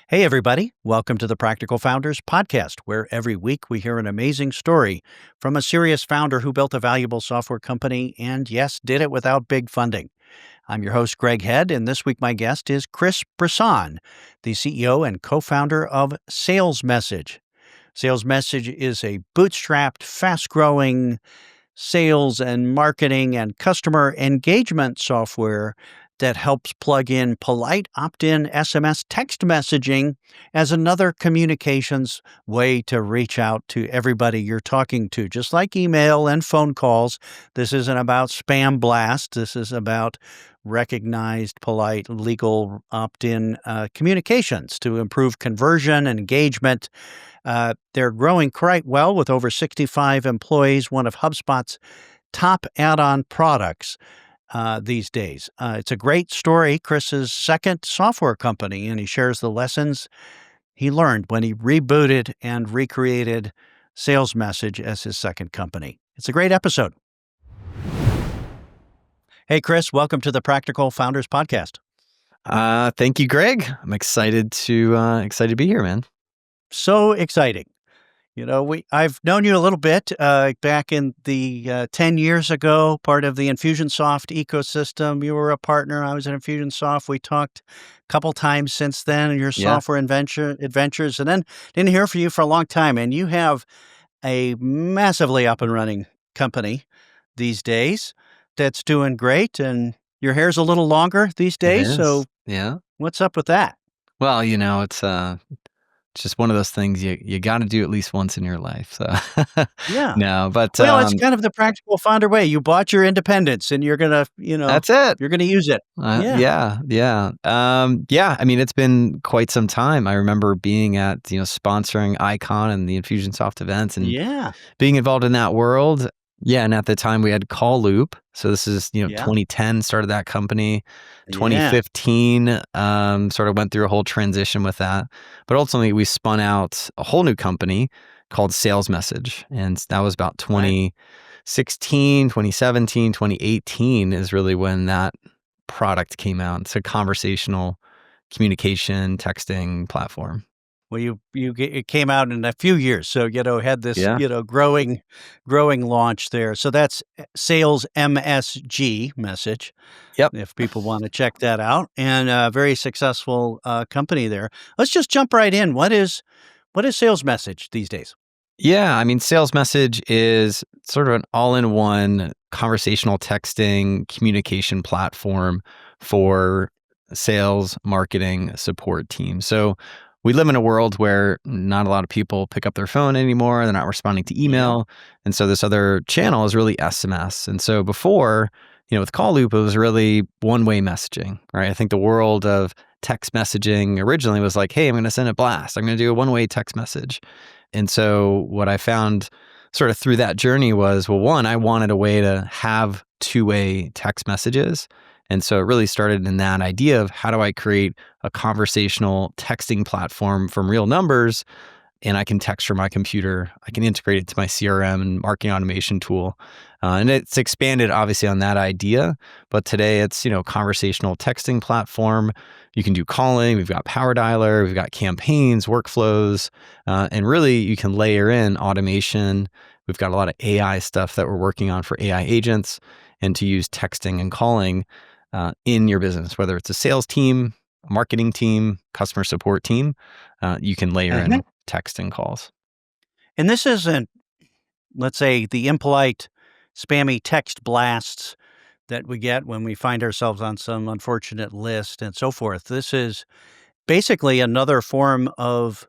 Hey, everybody. Welcome to the Practical Founders Podcast, where every week we hear an amazing story from a serious founder who built a valuable software company and, yes, did it without big funding. I'm your host, Greg Head, and this week my guest is Chris Brisson, the CEO and co founder of SalesMessage. SalesMessage is a bootstrapped, fast growing sales and marketing and customer engagement software that helps plug in polite opt-in SMS text messaging as another communications way to reach out to everybody you're talking to. Just like email and phone calls, this isn't about spam blast. This is about recognized, polite, legal opt-in communications to improve conversion and engagement. They're growing quite well with over 65 employees, one of HubSpot's top add-on products these days. It's a great story, Chris's second software company, and he shares the lessons he learned when he rebooted and recreated SalesMessage as his second company. It's a great episode. Hey, Chris, welcome to the Practical Founders Podcast. Thank you, Greg. I'm excited to be here, man. So exciting. You know, I've known you a little bit back in the 10 years ago, part of the Infusionsoft ecosystem. You were a partner. I was at Infusionsoft. We talked a couple times since then, your software adventures, and then didn't hear from you for a long time. And you have a massively up and running company these days that's doing great. And your hair's a little longer these days. So yeah, what's up with that? Well, it's just one of those things you got to do at least once in your life. So Yeah. no, but Well, it's kind of the practical founder way. You bought your independence and you're going to, that's it. You're going to use it. Yeah. I mean, it's been quite some time. I remember being at, sponsoring Icon and the Infusionsoft events and being involved in that world. Yeah, and at the time we had Call Loop. So this is, 2010 started that company. 2015 sort of went through a whole transition with that. But ultimately we spun out a whole new company called SalesMessage. And that was about 2016, 2017, 2018 is really when that product came out. It's a conversational communication texting platform. Well, it came out in a few years, so had this growing launch there. So that's Sales MSG message. Yep. If people want to check that out, and a very successful company there. Let's just jump right in. What is SalesMessage these days? Yeah, I mean, SalesMessage is sort of an all-in-one conversational texting communication platform for sales, marketing, support teams. So we live in a world where not a lot of people pick up their phone anymore. They're not responding to email. And so this other channel is really SMS. And so before, with Call Loop, it was really one-way messaging, right? I think the world of text messaging originally was like, hey, I'm going to send a blast. I'm going to do a one-way text message. And so what I found sort of through that journey was, well, one, I wanted a way to have two-way text messages. And so it really started in that idea of how do I create a conversational texting platform from real numbers, and I can text from my computer. I can integrate it to my CRM and marketing automation tool. And it's expanded obviously on that idea, but today it's, conversational texting platform. You can do calling, we've got Power Dialer, we've got campaigns, workflows, and really you can layer in automation. We've got a lot of AI stuff that we're working on for AI agents and to use texting and calling in your business, whether it's a sales team, a marketing team, customer support team, you can layer in text and calls. And this isn't, let's say, the impolite, spammy text blasts that we get when we find ourselves on some unfortunate list and so forth. This is basically another form of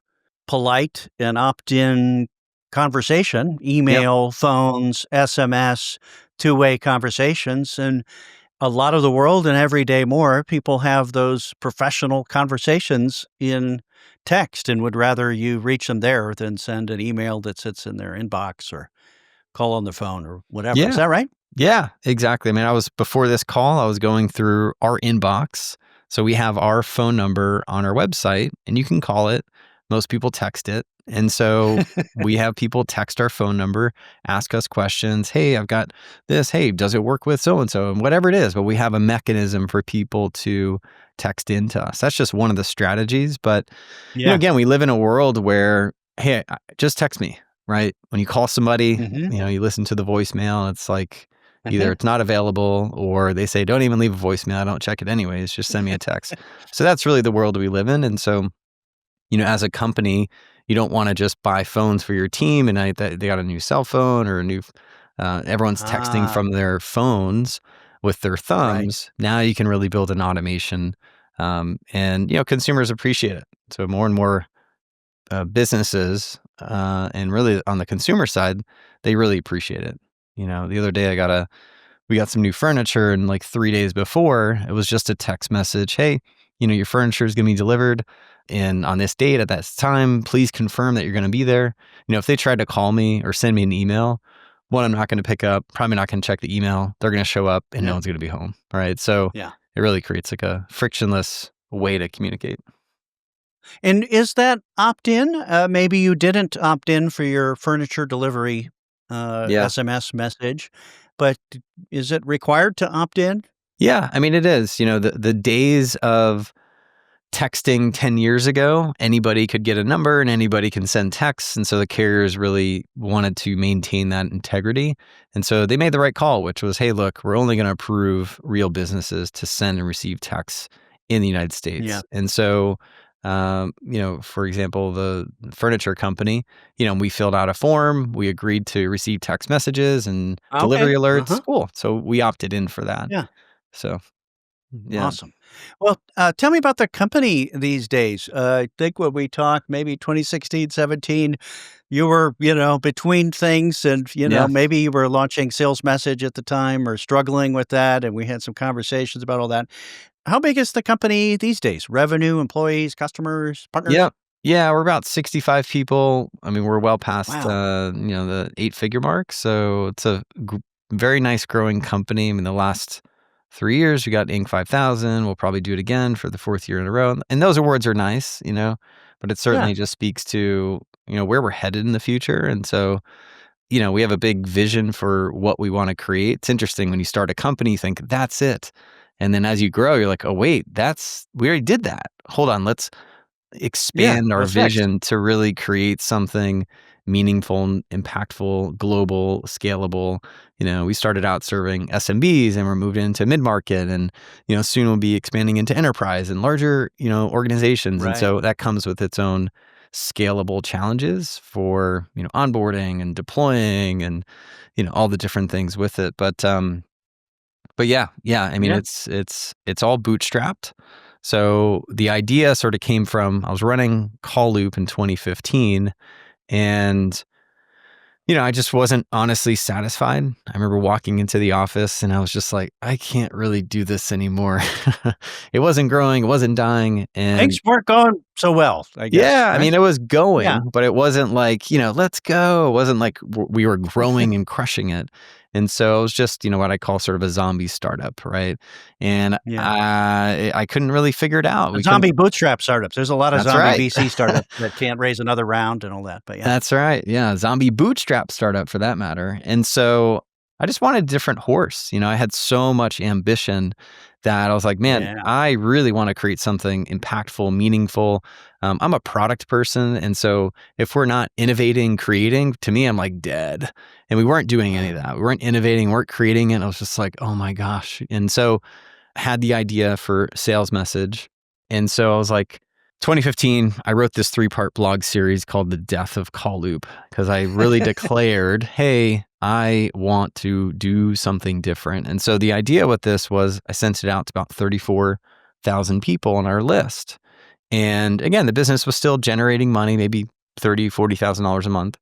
polite and opt-in conversation, email, phones, SMS, two-way conversations. And a lot of the world and every day more, people have those professional conversations in text and would rather you reach them there than send an email that sits in their inbox or call on the phone or whatever. Yeah. Is that right? Yeah, exactly. I mean, before this call, I was going through our inbox. So we have our phone number on our website and you can call it. Most people text it. And so we have people text our phone number, ask us questions. Hey, I've got this. Hey, does it work with so-and-so? And whatever it is, but we have a mechanism for people to text into us. That's just one of the strategies. But, Yeah. again, we live in a world where, hey, just text me, right? When you call somebody, Hmm. you listen to the voicemail, it's like either Hmm. it's not available or they say, don't even leave a voicemail. I don't check it anyways. Just send me a text. So that's really the world we live in. And so, as a company, you don't want to just buy phones for your team and they got a new cell phone or a new, everyone's texting Ah, from their phones with their right. thumbs. Now you can really build an automation. And, consumers appreciate it. So more and more businesses, and really on the consumer side, they really appreciate it. The other day we got some new furniture, and like 3 days before, it was just a text message. Hey, your furniture is going to be delivered and on this date at that time, please confirm that you're going to be there. If they tried to call me or send me an email, one, I'm not going to pick up, probably not going to check the email. They're going to show up and no Yeah. one's going to be home. Right. So Yeah. it really creates like a frictionless way to communicate. And is that opt-in? Maybe you didn't opt in for your furniture delivery, Yeah. SMS message, but is it required to opt in? Yeah. I mean, it is, the days of texting 10 years ago, anybody could get a number and anybody can send texts. And so the carriers really wanted to maintain that integrity. And so they made the right call, which was, hey, look, we're only going to approve real businesses to send and receive texts in the United Yeah. States. And so, for example, the furniture company, we filled out a form, we agreed to receive text messages and delivery Okay. alerts. Uh-huh. Cool. So we opted in for that. Yeah. So, yeah. Awesome. Well, tell me about the company these days. I think when we talked, maybe 2016, 17, you were, between things and, Yeah. maybe you were launching SalesMessage at the time or struggling with that. And we had some conversations about all that. How big is the company these days? Revenue, employees, customers, partners? Yep. Yeah, we're about 65 people. I mean, we're well past, Wow. the 8-figure mark. So it's a very nice growing company. I mean, the last 3 years, we got Inc. 5000. We'll probably do it again for the 4th year in a row. And those awards are nice, but it Yeah. certainly just speaks to, where we're headed in the future. And so, we have a big vision for what we want to create. It's interesting when you start a company, you think that's it. And then as you grow, you're like, oh, wait, we already did that. Hold on, let's Yeah. expand our What's next? vision to really create something meaningful and impactful, global, scalable. We started out serving SMBs and we're moving into mid-market and, soon we'll be expanding into enterprise and larger, organizations. And Right. so that comes with its own scalable challenges for, onboarding and deploying and, all the different things with it. But yeah. I mean, Yeah. it's all bootstrapped. So the idea sort of came from I was running Call Loop in 2015, and I just wasn't honestly satisfied. I remember walking into the office, and I was just like, I can't really do this anymore. It wasn't growing, it wasn't dying, Things and weren't going so well, I guess, yeah, I right? mean, it was Yeah. going, but it wasn't like, let's go. It wasn't like we were growing and crushing it. And so it was just, what I call sort of a zombie startup, right? And Yeah. I couldn't really figure it out. A We couldn't. zombie bootstrap startups. There's a lot of That's zombie right. VC startups that can't raise another round and all that, but yeah. That's right. Yeah. Zombie bootstrap startup for that matter. And so I just wanted a different horse. I had so much ambition that I was like, man, Yeah. I really want to create something impactful, meaningful. I'm a product person. And so if we're not innovating, creating, to me, I'm like dead. And we weren't doing any of that. We weren't innovating, weren't creating it. I was just like, oh my gosh. And so I had the idea for SalesMessage. And so I was like, 2015, I wrote this 3-part blog series called The Death of Call Loop because I really declared, hey, I want to do something different. And so the idea with this was I sent it out to about 34,000 people on our list. And again, the business was still generating money, maybe $30,000, $40,000 a month.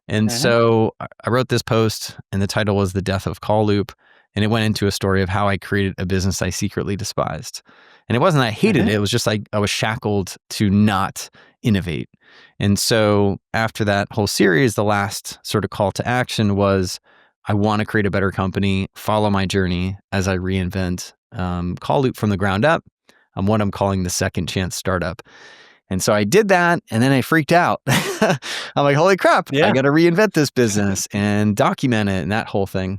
And Uh-huh. so I wrote this post and the title was The Death of Call Loop. And it went into a story of how I created a business I secretly despised. And it wasn't that I hated Uh-huh. it. It was just like I was shackled to not innovate. And so after that whole series, the last sort of call to action was I want to create a better company, follow my journey as I reinvent Call Loop from the ground up. What I'm calling the second chance startup. And so I did that, and then I freaked out. I'm like, holy crap, I Yeah. got to reinvent this business and document it and that whole thing.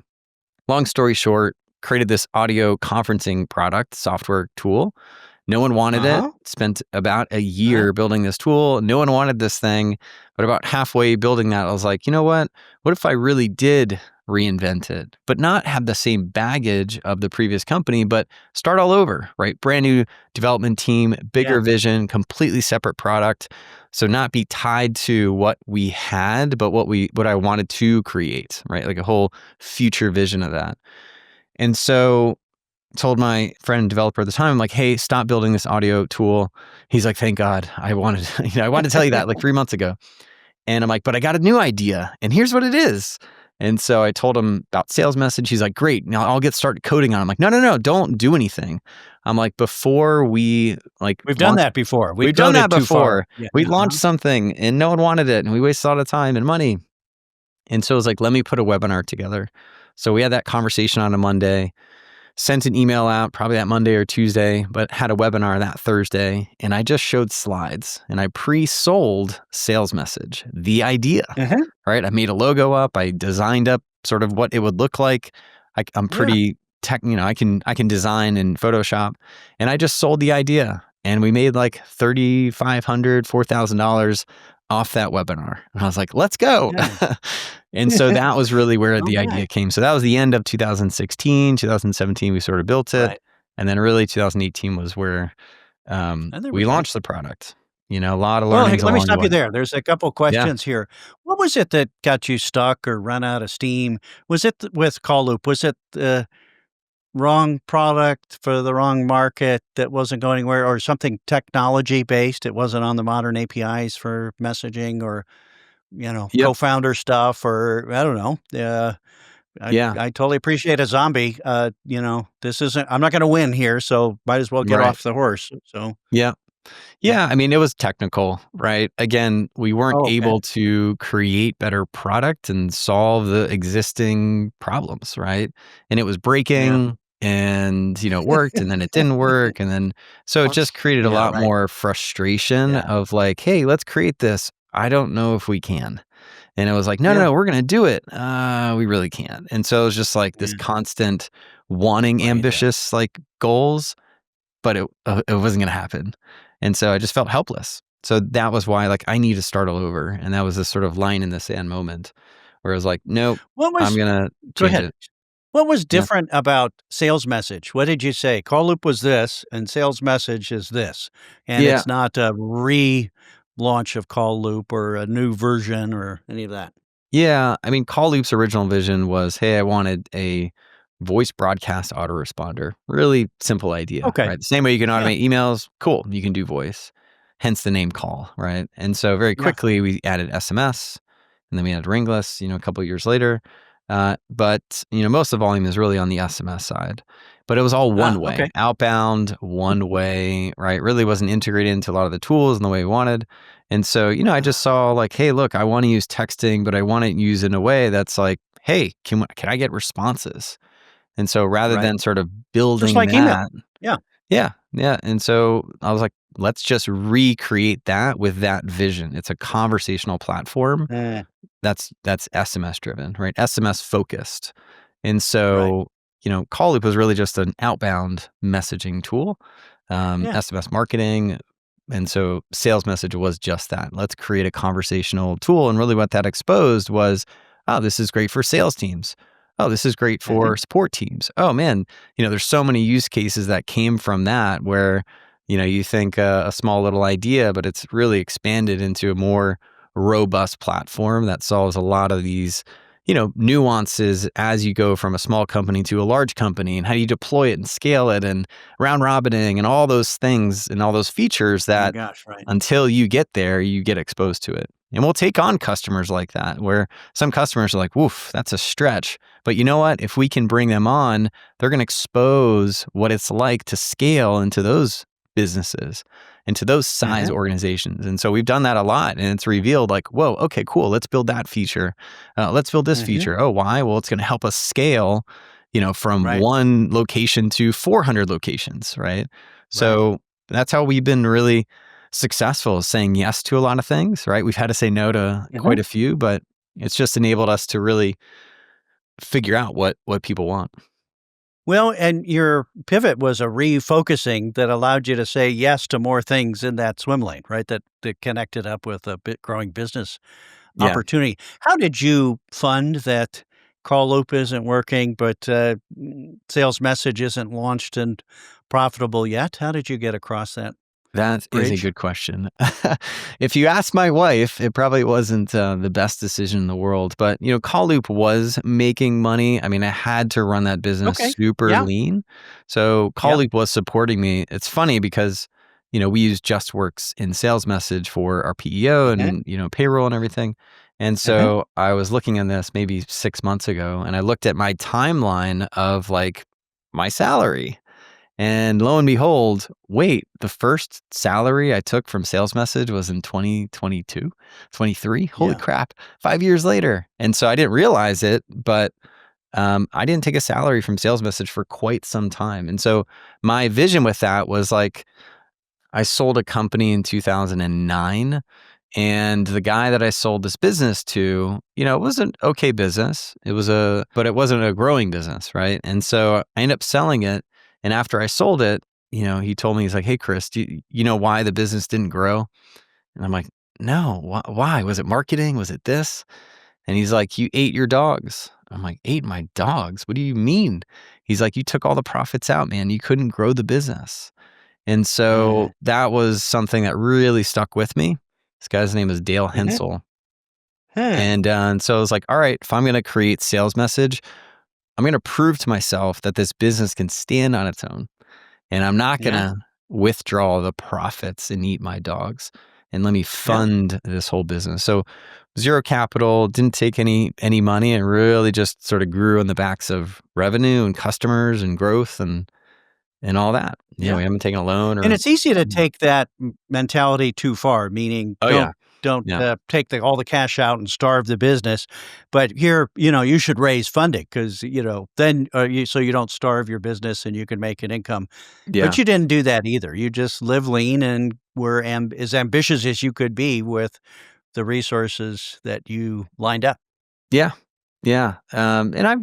Long story short, created this audio conferencing product, software tool. No one wanted it. Uh-huh. Spent about a Yeah. year building this tool. No one wanted this thing. But about halfway building that, I was like, you know what? What if I really did reinvent it, but not have the same baggage of the previous company, but start all over, right? Brand new development team, bigger Yeah. vision, completely separate product. So not be tied to what we had, but what I wanted to create, right? Like a whole future vision of that. And so told my friend and developer at the time, I'm like, hey, stop building this audio tool. He's like, thank God. I wanted, I wanted to tell you that like 3 months ago. And I'm like, but I got a new idea and here's what it is. And so I told him about SalesMessage. He's like, great. Now I'll get started coding on it. I'm like, no, don't do anything. I'm like, before we We've done that before. we've We've done coded that too far. before. Yeah. We Uh-huh. launched something and no one wanted it and we wasted a lot of time and money. And so I was like, let me put a webinar together. So we had that conversation on a Monday. Sent an email out probably that Monday or Tuesday, but had a webinar that Thursday. And I just showed slides and I pre-sold SalesMessage, the idea, Uh-huh. right? I made a logo up. I designed up sort of what it would look like. I'm Yeah. pretty I can design in Photoshop, and I just sold the idea. And we made like $3,500, $4,000 off that webinar. And I was like, let's go. Yeah. And so that was really where the Okay. idea came. So that was the end of 2016, 2017, we sort of built it. Right. And then really 2018 was where And there we we go. launched the product. You know, a lot of Well, hey, learnings let me along the stop you way. there. There's a couple Yeah. questions here. What was it that got you stuck or run out of steam? Was it with Call Loop? Was it the wrong product for the wrong market that wasn't going anywhere, or something technology based? It wasn't on the modern APIs for messaging, or Yep. co-founder stuff, or I don't know. Yeah. I totally appreciate a zombie. This isn't. I'm not going to win here, so might as well get Right. off the horse. So Yeah. yeah. Yeah, I mean, it was technical, right? Again, we weren't Oh, okay. able to create better product and solve the existing problems, right? And it was Yeah. breaking and, it worked and then it didn't work. And then, so it just created a Yeah. lot Right. more frustration Yeah. of like, hey, let's create this. I don't know if we can. And it was like, no, Yeah. we're going to do it. We really can't. And so it was just like this Yeah. constant wanting Right. ambitious like goals, but it wasn't going to happen. And so I just felt helpless. So that was why like I need to start all over. And that was this sort of line in the sand moment where I was like, nope, What I'm was going to Go change ahead. it. What was Yeah. different about sales message? What did you say? Call loop was this, and sales message is this, and Yeah. it's not a relaunch of call loop or a new version or any of that. Yeah. I mean, Call Loop's original vision was, hey, I wanted a voice broadcast autoresponder. Really simple idea, Okay. right? The same way you can Yeah. automate emails, cool, you can do voice. Hence the name Call, right? And so very Yeah. quickly we added SMS and then we added Ringless, a couple of years later. But most of the volume is really on the SMS side. But it was all one Okay. way, outbound, one way, right? Really wasn't integrated into a lot of the tools in the way we wanted. And so, I just Ah, saw like, hey, look, I want to use texting, but I want to use in a way that's like, hey, can I get responses? And so rather right. than sort of Just building like email. that, Yeah. yeah. And so I was like, let's just recreate that with that vision. It's a conversational platform Mm, that's SMS driven, right? SMS focused. And right. so, Call Loop was really just an outbound messaging tool, Yeah. SMS marketing. And so Sales Message was just that. Let's create a conversational tool. And really what that exposed was, oh, this is great for sales teams. Oh, this is great Mhm. for support teams. Oh man, there's so many use cases that came from that where, you think a small little idea, but it's really expanded into a more robust platform that solves a lot of these, nuances as you go from a small company to a large company and how do you deploy it and scale it and round robining and all those things and all those features Oh my that gosh, right. until you get there, you get exposed to it. And we'll take on customers like that, where some customers are like, woof, that's a stretch. But you know what? If we can bring them on, they're going to expose what it's like to scale into those businesses, into those size Mhm. organizations. And so we've done that a lot. And it's revealed like, whoa, okay, cool. Let's build that feature. Let's build this Mhm. feature. Oh, why? Well, it's going to help us scale, from Right. one location to 400 locations, right? Right. So that's how we've been really successful is saying yes to a lot of things, right? We've had to say no to quite a few, but it's just enabled us to really figure out what people want. Well, and your pivot was a refocusing that allowed you to say yes to more things in that swim lane, right? That connected up with a bit growing business Yeah. opportunity. How did you fund that call loop isn't working, but sales message isn't launched and profitable yet? How did you get across that That is a bridge? good question. If you ask my wife, it probably wasn't the best decision in the world. But Call Loop was making money. I mean, I had to run that business Okay. super Yeah. lean, so Call Yep. Loop was supporting me. It's funny because we use JustWorks in Sales Message for our PEO Uh-huh. and payroll and everything. And Uh-huh. so I was looking at this maybe 6 months ago, and I looked at my timeline of like my salary. And lo and behold, wait, the first salary I took from Sales Message was in 2022, 23. Holy Yeah. crap, 5 years later. And so I didn't realize it, but I didn't take a salary from Sales Message for quite some time. And so my vision with that was like, I sold a company in 2009. And the guy that I sold this business to, it was an okay business. But it wasn't a growing business, right? And so I ended up selling it. And after I sold it, he told me, he's like, "Hey, Chris, you know why the business didn't grow?" And I'm like, "No, why? Was it marketing? Was it this?" And he's like, "You ate your dogs." I'm like, "Ate my dogs? What do you mean?" He's like, "You took all the profits out, man. You couldn't grow the business." And Uh, so that was something that really stuck with me. This guy's name is Dale uh-huh. Hensel. Huh. And so I was like, all right, if I'm going to create Sales Message, I'm going to prove to myself that this business can stand on its own. And I'm not going Yeah. to withdraw the profits and eat my dogs. And let me Yeah. fund this whole business. So zero capital, didn't take any money, and really just sort of grew on the backs of revenue and customers and growth and all that. Yeah. We haven't taken a loan And or it's easy to take that mentality too far, meaning oh yeah. don't Yeah. take all the cash out and starve the business. But here, you should raise funding because then so you don't starve your business and you can make an income. But Yeah. you didn't do that either. You just live lean and were as ambitious as you could be with the resources that you lined up. Yeah. Yeah. And I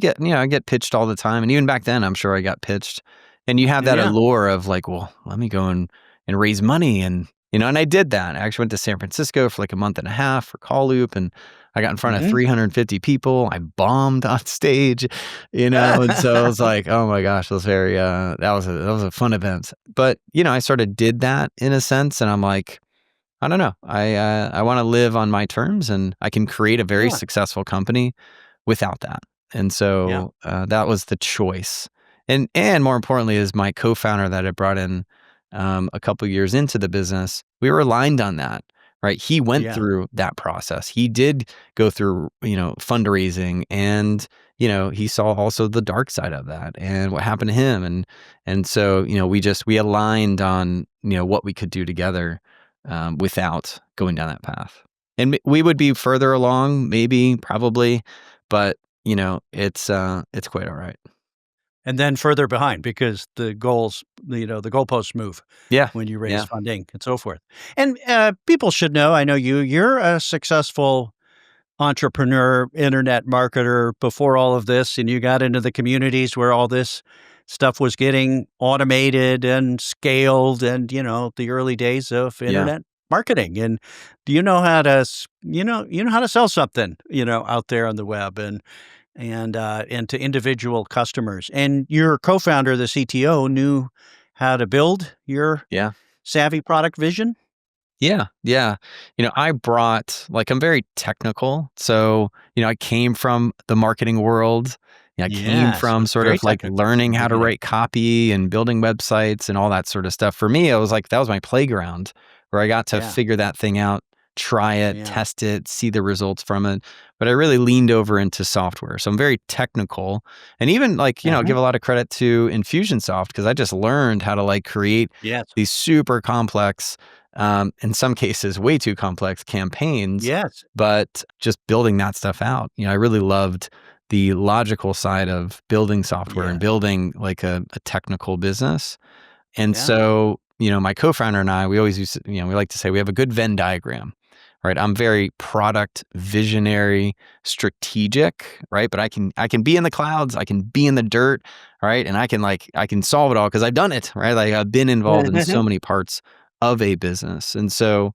get pitched all the time. And even back then, I'm sure I got pitched. And you have that Yeah. allure of like, well, let me go and raise money. And I did that. I actually went to San Francisco for like a month and a half for Call Loop. And I got in front of Hmm. 350 people. I bombed on stage, and so I was like, oh my gosh, it was very, that was a fun event. But, I sort of did that in a sense. And I'm like, I don't know. I want to live on my terms, and I can create a very Yeah. successful company without that. And Yeah. so that was the choice. And more importantly, is my co-founder that I brought in a couple years into the business. We were aligned on that, right? He went Yeah. through that process. He did go through fundraising, and he saw also the dark side of that and what happened to him, and so we aligned on what we could do together without going down that path. And we would be further along, maybe, probably, but it's quite all right. And then further behind because the goalposts move Yeah, when you raise yeah, funding and so forth. And, people should know, I know you're a successful entrepreneur, internet marketer before all of this, and you got into the communities where all this stuff was getting automated and scaled and, the early days of yeah, internet marketing. And do you know how to you know how to sell something, out there on the web and to individual customers. And your co-founder, the CTO, knew how to build your yeah. savvy product vision? Yeah, yeah. I brought like I'm very technical. So, I came from the marketing world. I came Yeah, so from it's sort very of like technical from learning the how to beginning. write copy and building websites and all that sort of stuff. For me, it was like that was my playground where I got to Yeah, figure that thing out, try it, yeah. test it, see the results from it. But I really leaned over into software. So I'm very technical. And even like, Uh-huh. give a lot of credit to Infusionsoft because I just learned how to like create Yes. these super complex in some cases way too complex campaigns, Yes. but just building that stuff out. I really loved the logical side of building software and Yes. building like a technical business. And Yeah. so, my co-founder and I, we always use, we like to say we have a good Venn diagram, right? I'm very product visionary, strategic, right? But I can be in the clouds, I can be in the dirt, right? And I can solve it all because I've done it, right? Like I've been involved in so many parts of a business. And so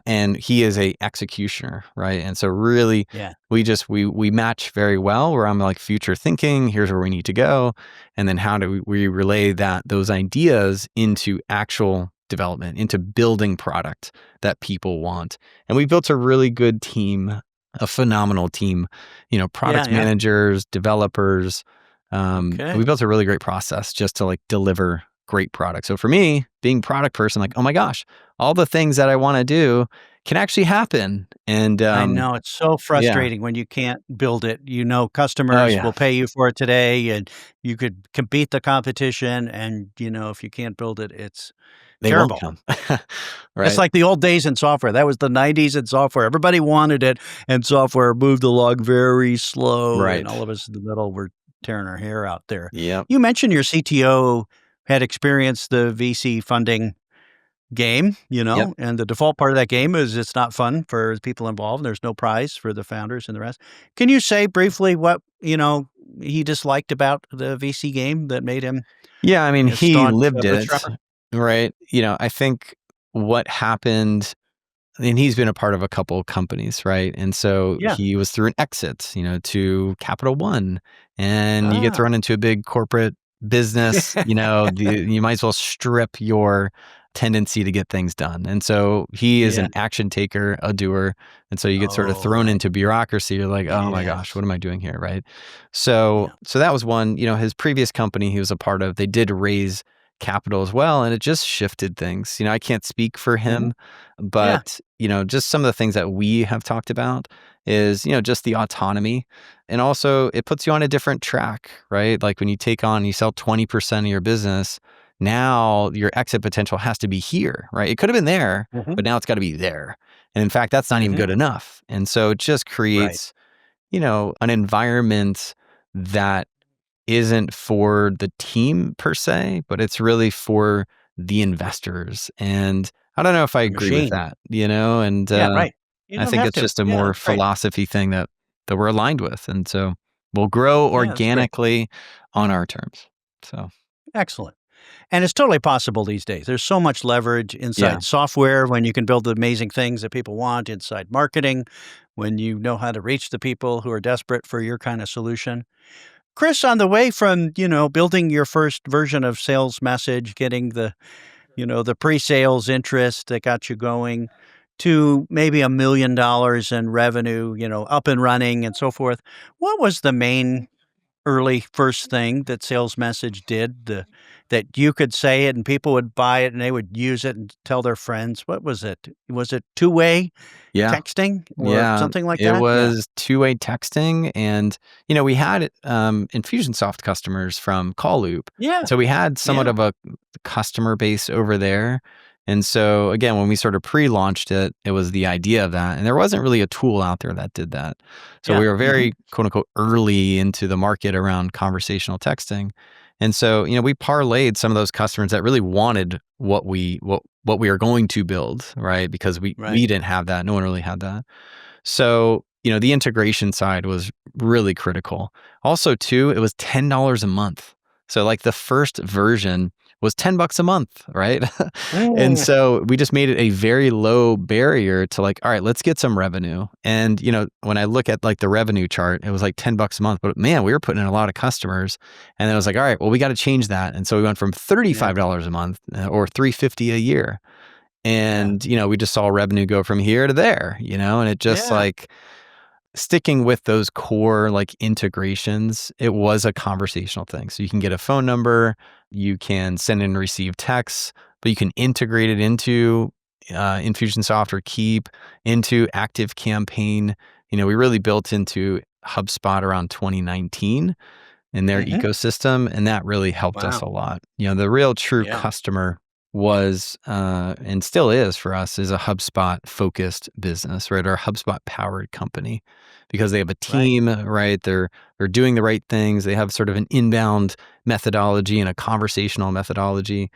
and he is a executioner, right? And so really Yeah. we match very well, where I'm like future thinking, here's where we need to go. And then how do we relay those ideas into actual development, into building product that people want. And we built a really good team, a phenomenal team, Yeah. product Yeah. managers, developers. We Okay. built a really great process just to like deliver great product. So for me, being product person, like, oh my gosh, all the things that I want to do can actually happen. And I know it's so yeah. frustrating when you can't build it. Oh Customers yeah. will pay you for it today, and you could beat the competition, and, if you can't build it, it's They won't terrible. come. It's Right. like the old days in software. That was the '90s in software. Everybody wanted it, and software moved along very slow, and Right. all of us in the middle were tearing our hair out there. Yep. You mentioned your CTO had experienced the VC funding game, Yep. and the default part of that game is it's not fun for the people involved. There's no prize for the founders and the rest. Can you say briefly what, he disliked about the VC game that made him Yeah. I mean, a he staunch lived it, bootstrapper? right? I think what happened, and he's been a part of a couple of companies, right? And so Yeah. he was through an exit, to Capital One, and you get Ah. thrown into a big corporate business, you might as well strip your tendency to get things done. And so he is Yeah. an action taker, a doer. And so you get sort of Oh, thrown right. into bureaucracy. You're like, oh my gosh, Yes. what am I doing here? Right. So that was one, his previous company he was a part of, they did raise capital as well. And it just shifted things. I can't speak for Mhm. him, Yeah. but, just some of the things that we have talked about is, just the autonomy. And also it puts you on a different track, right? Like when you sell 20% of your business, now your exit potential has to be here, right? It could have been there, Mhm. but now it's got to be there. And in fact, that's not even Mhm. good enough. And so it just Right. creates, an environment that isn't for the team per se, but it's really for the investors. And I don't know if I The agree with machine. that, and Yeah, right. You I don't think have it's to. just a Yeah, more that's great. philosophy thing that we're aligned with. And so we'll grow Yeah, that's great. organically on our terms. So Excellent. And it's totally possible these days. There's so much leverage yeah. inside software when you can build the amazing things that people want, inside marketing, when you know how to reach the people who are desperate for your kind of solution. Chris, on the way from, building your first version of SalesMessage, getting the pre-sales interest that got you going to maybe $1 million in revenue, up and running and so forth. What was the main early first thing that SalesMessage did, that you could say it and people would buy it and they would use it and tell their friends? What was it? Was it two-way Yeah. texting or Yeah, something like it that? Yeah. was two-way texting, and we had Infusionsoft customers from Call Loop, Yeah. so we had somewhat Yeah. of a customer base over there. And so again, when we sort of pre-launched it, it was the idea of that, and there wasn't really a tool out there that did that. So Yeah. we were Mhm. very quote unquote early into the market around conversational texting, and so we parlayed some of those customers that really wanted what we are going to build, right? Because Right. we didn't have that, no one really had that. So, the integration side was really critical. Also, too, it was $10 a month. So, like the first version was $10 a month, right? And Mm. so we just made it a very low barrier to like, all right, let's get some revenue. And, when I look at like the revenue chart, it was like $10 a month, but man, we were putting in a lot of customers. And then I was like, all right, well, we got to change that. And so we went from Yeah. $35 a month or $350 a year. Yeah. And, we just saw revenue go from here to there, and it just Yeah. like sticking with those core like integrations, it was a conversational thing. So you can get a phone number, you can send and receive texts, but you can integrate it into Infusionsoft or Keep, into Active Campaign. We really built into HubSpot around 2019 in their Mhm. ecosystem, and that really helped us Wow. a lot. The real true Yeah. customer was and still is for us is a HubSpot focused business, right? Or a HubSpot powered company, because they have a Right. team, right? They're doing the right things. They have sort of an inbound methodology and a conversational methodology.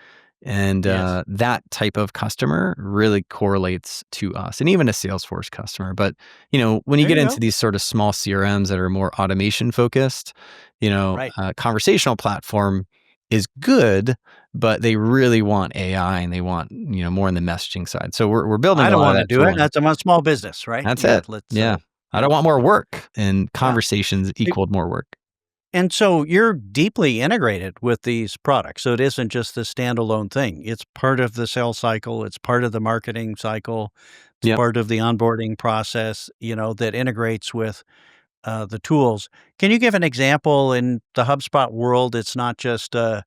And Yes. that type of customer really correlates to us, and even a Salesforce customer. But when you There get you into go. these sort of small CRMs that are more automation focused, Right. conversational platform is good, but they really want AI and they want more on the messaging side. So we're building I a don't lot of wanna that do it. tooling. I'm a small business, right? That's Yeah, it. let's, Yeah, I yeah, don't want more work, and yeah. conversations equaled more work. And so you're deeply integrated with these products. So it isn't just a standalone thing. It's part of the sales cycle. It's part of the marketing cycle. It's Yep. part of the onboarding process, that integrates with the tools. Can you give an example in the HubSpot world? It's not just a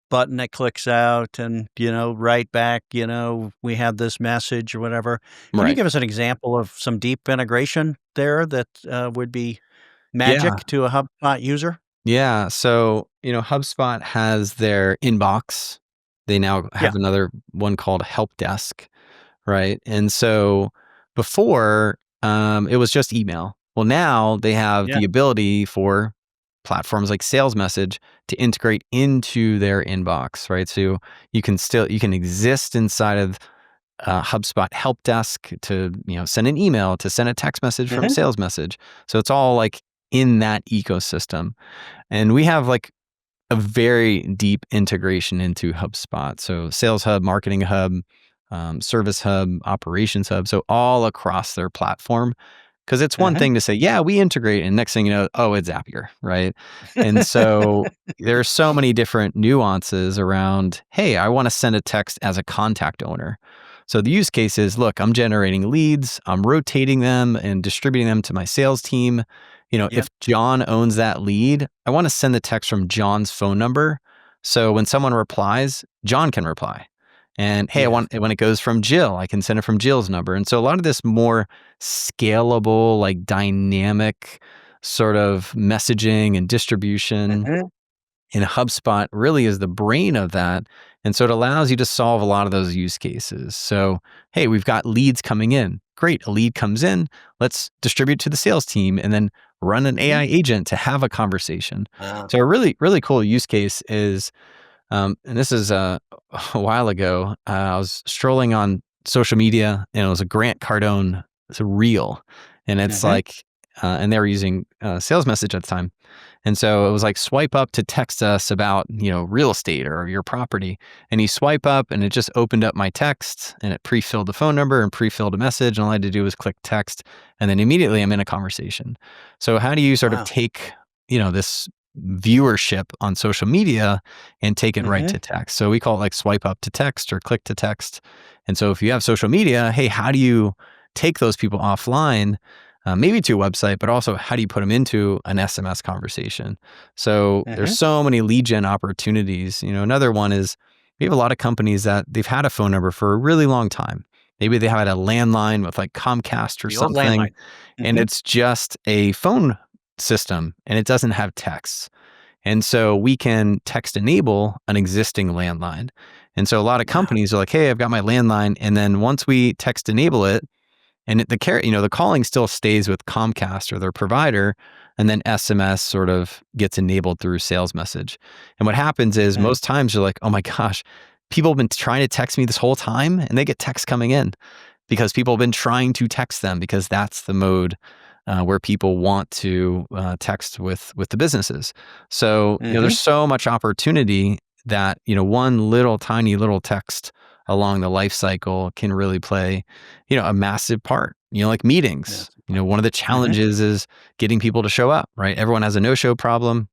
button that clicks out and, right back, we have this message or whatever. Can you Right. give us an example of some deep integration there that would be Yeah. magic to a HubSpot user? Yeah. So, HubSpot has their inbox. They now Yeah. have another one called Help Desk, right? And so before, it was just email. Well, now they have Yeah. the ability for platforms like SalesMessage to integrate into their inbox, right? So you can exist inside of HubSpot Help Desk to send an email, to send a text message from Mhm. SalesMessage. So it's all like in that ecosystem. And we have like a very deep integration into HubSpot. So Sales Hub, Marketing Hub, Service Hub, Operations Hub. So all across their platform. Because it's one Mhm. thing to say, yeah, we integrate, and next thing you know, oh, it's Zapier, right? And so there's so many different nuances around, hey, I want to send a text as a contact owner. So the use case is, look, I'm generating leads, I'm rotating them and distributing them to my sales team. Yep. If John owns that lead, I want to send the text from John's phone number. So when someone replies, John can reply. And hey, I Yes. want when it goes from Jill, I can send it from Jill's number. And so a lot of this more scalable, like dynamic sort of messaging and distribution Mhm. in HubSpot really is the brain of that. And so it allows you to solve a lot of those use cases. So, hey, we've got leads coming in. Great. A lead comes in. Let's distribute to the sales team and then run an Mhm. AI agent to have a conversation. Wow. So a really, really cool use case is, and this is a while ago, I was strolling on social media and it was a Grant Cardone, it's a reel. And it's Mhm. like, and they were using SalesMessage at the time. And so it was like swipe up to text us about, real estate or your property. And you swipe up and it just opened up my text and it pre-filled the phone number and pre-filled a message. And all I had to do was click text. And then immediately I'm in a conversation. So how do you sort of Wow. take, this viewership on social media and take it right Mhm. to text? So we call it like swipe up to text or click to text. And so if you have social media, hey, how do you take those people offline? Maybe to a website, but also how do you put them into an SMS conversation? So there's Mhm. so many lead gen opportunities. Another one is we have a lot of companies that they've had a phone number for a really long time. Maybe they had a landline with like Comcast or The old something, landline. and Mhm. it's just a phone system and it doesn't have text. And so we can text enable an existing landline. And so a lot of Wow. companies are like, hey, I've got my landline. And then once we text enable it, and the calling still stays with Comcast or their provider, and then SMS sort of gets enabled through sales message. And what happens is Mm. most times you're like, oh my gosh, people have been trying to text me this whole time, and they get texts coming in because people have been trying to text them because that's the mode where people want to text with the businesses. So Mhm. there's so much opportunity that one little tiny little text along the life cycle can really play a massive part. Like meetings. Yes. One of the Mhm. challenges is getting people to show up. Right, everyone has a no-show problem.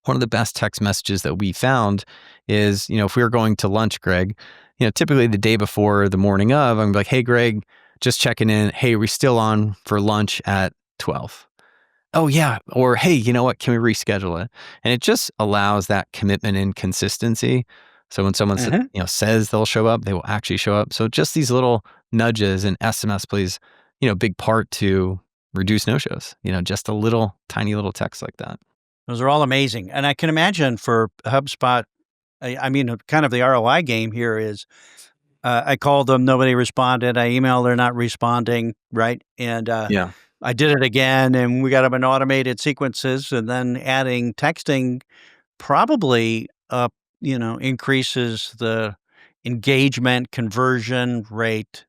One of the best text messages that we found is, if we were going to lunch, Greg, typically the day before, the morning of, I'm like, hey, Greg, just checking in. Hey, are we still on for lunch at 12? Oh, yeah. Or, hey, you know what? Can we reschedule it? And it just allows that commitment and consistency. So when someone Mhm. says they'll show up, they will actually show up. So just these little nudges, and SMS plays, a big part to reduce no-shows, just a little tiny little text like that. Those are all amazing, and I can imagine for HubSpot, I mean, kind of the ROI game here is, I called them, nobody responded. I emailed, they're not responding, right? And, Yeah. I did it again, and we got them in automated sequences, and then adding texting probably increases the engagement, conversion rate,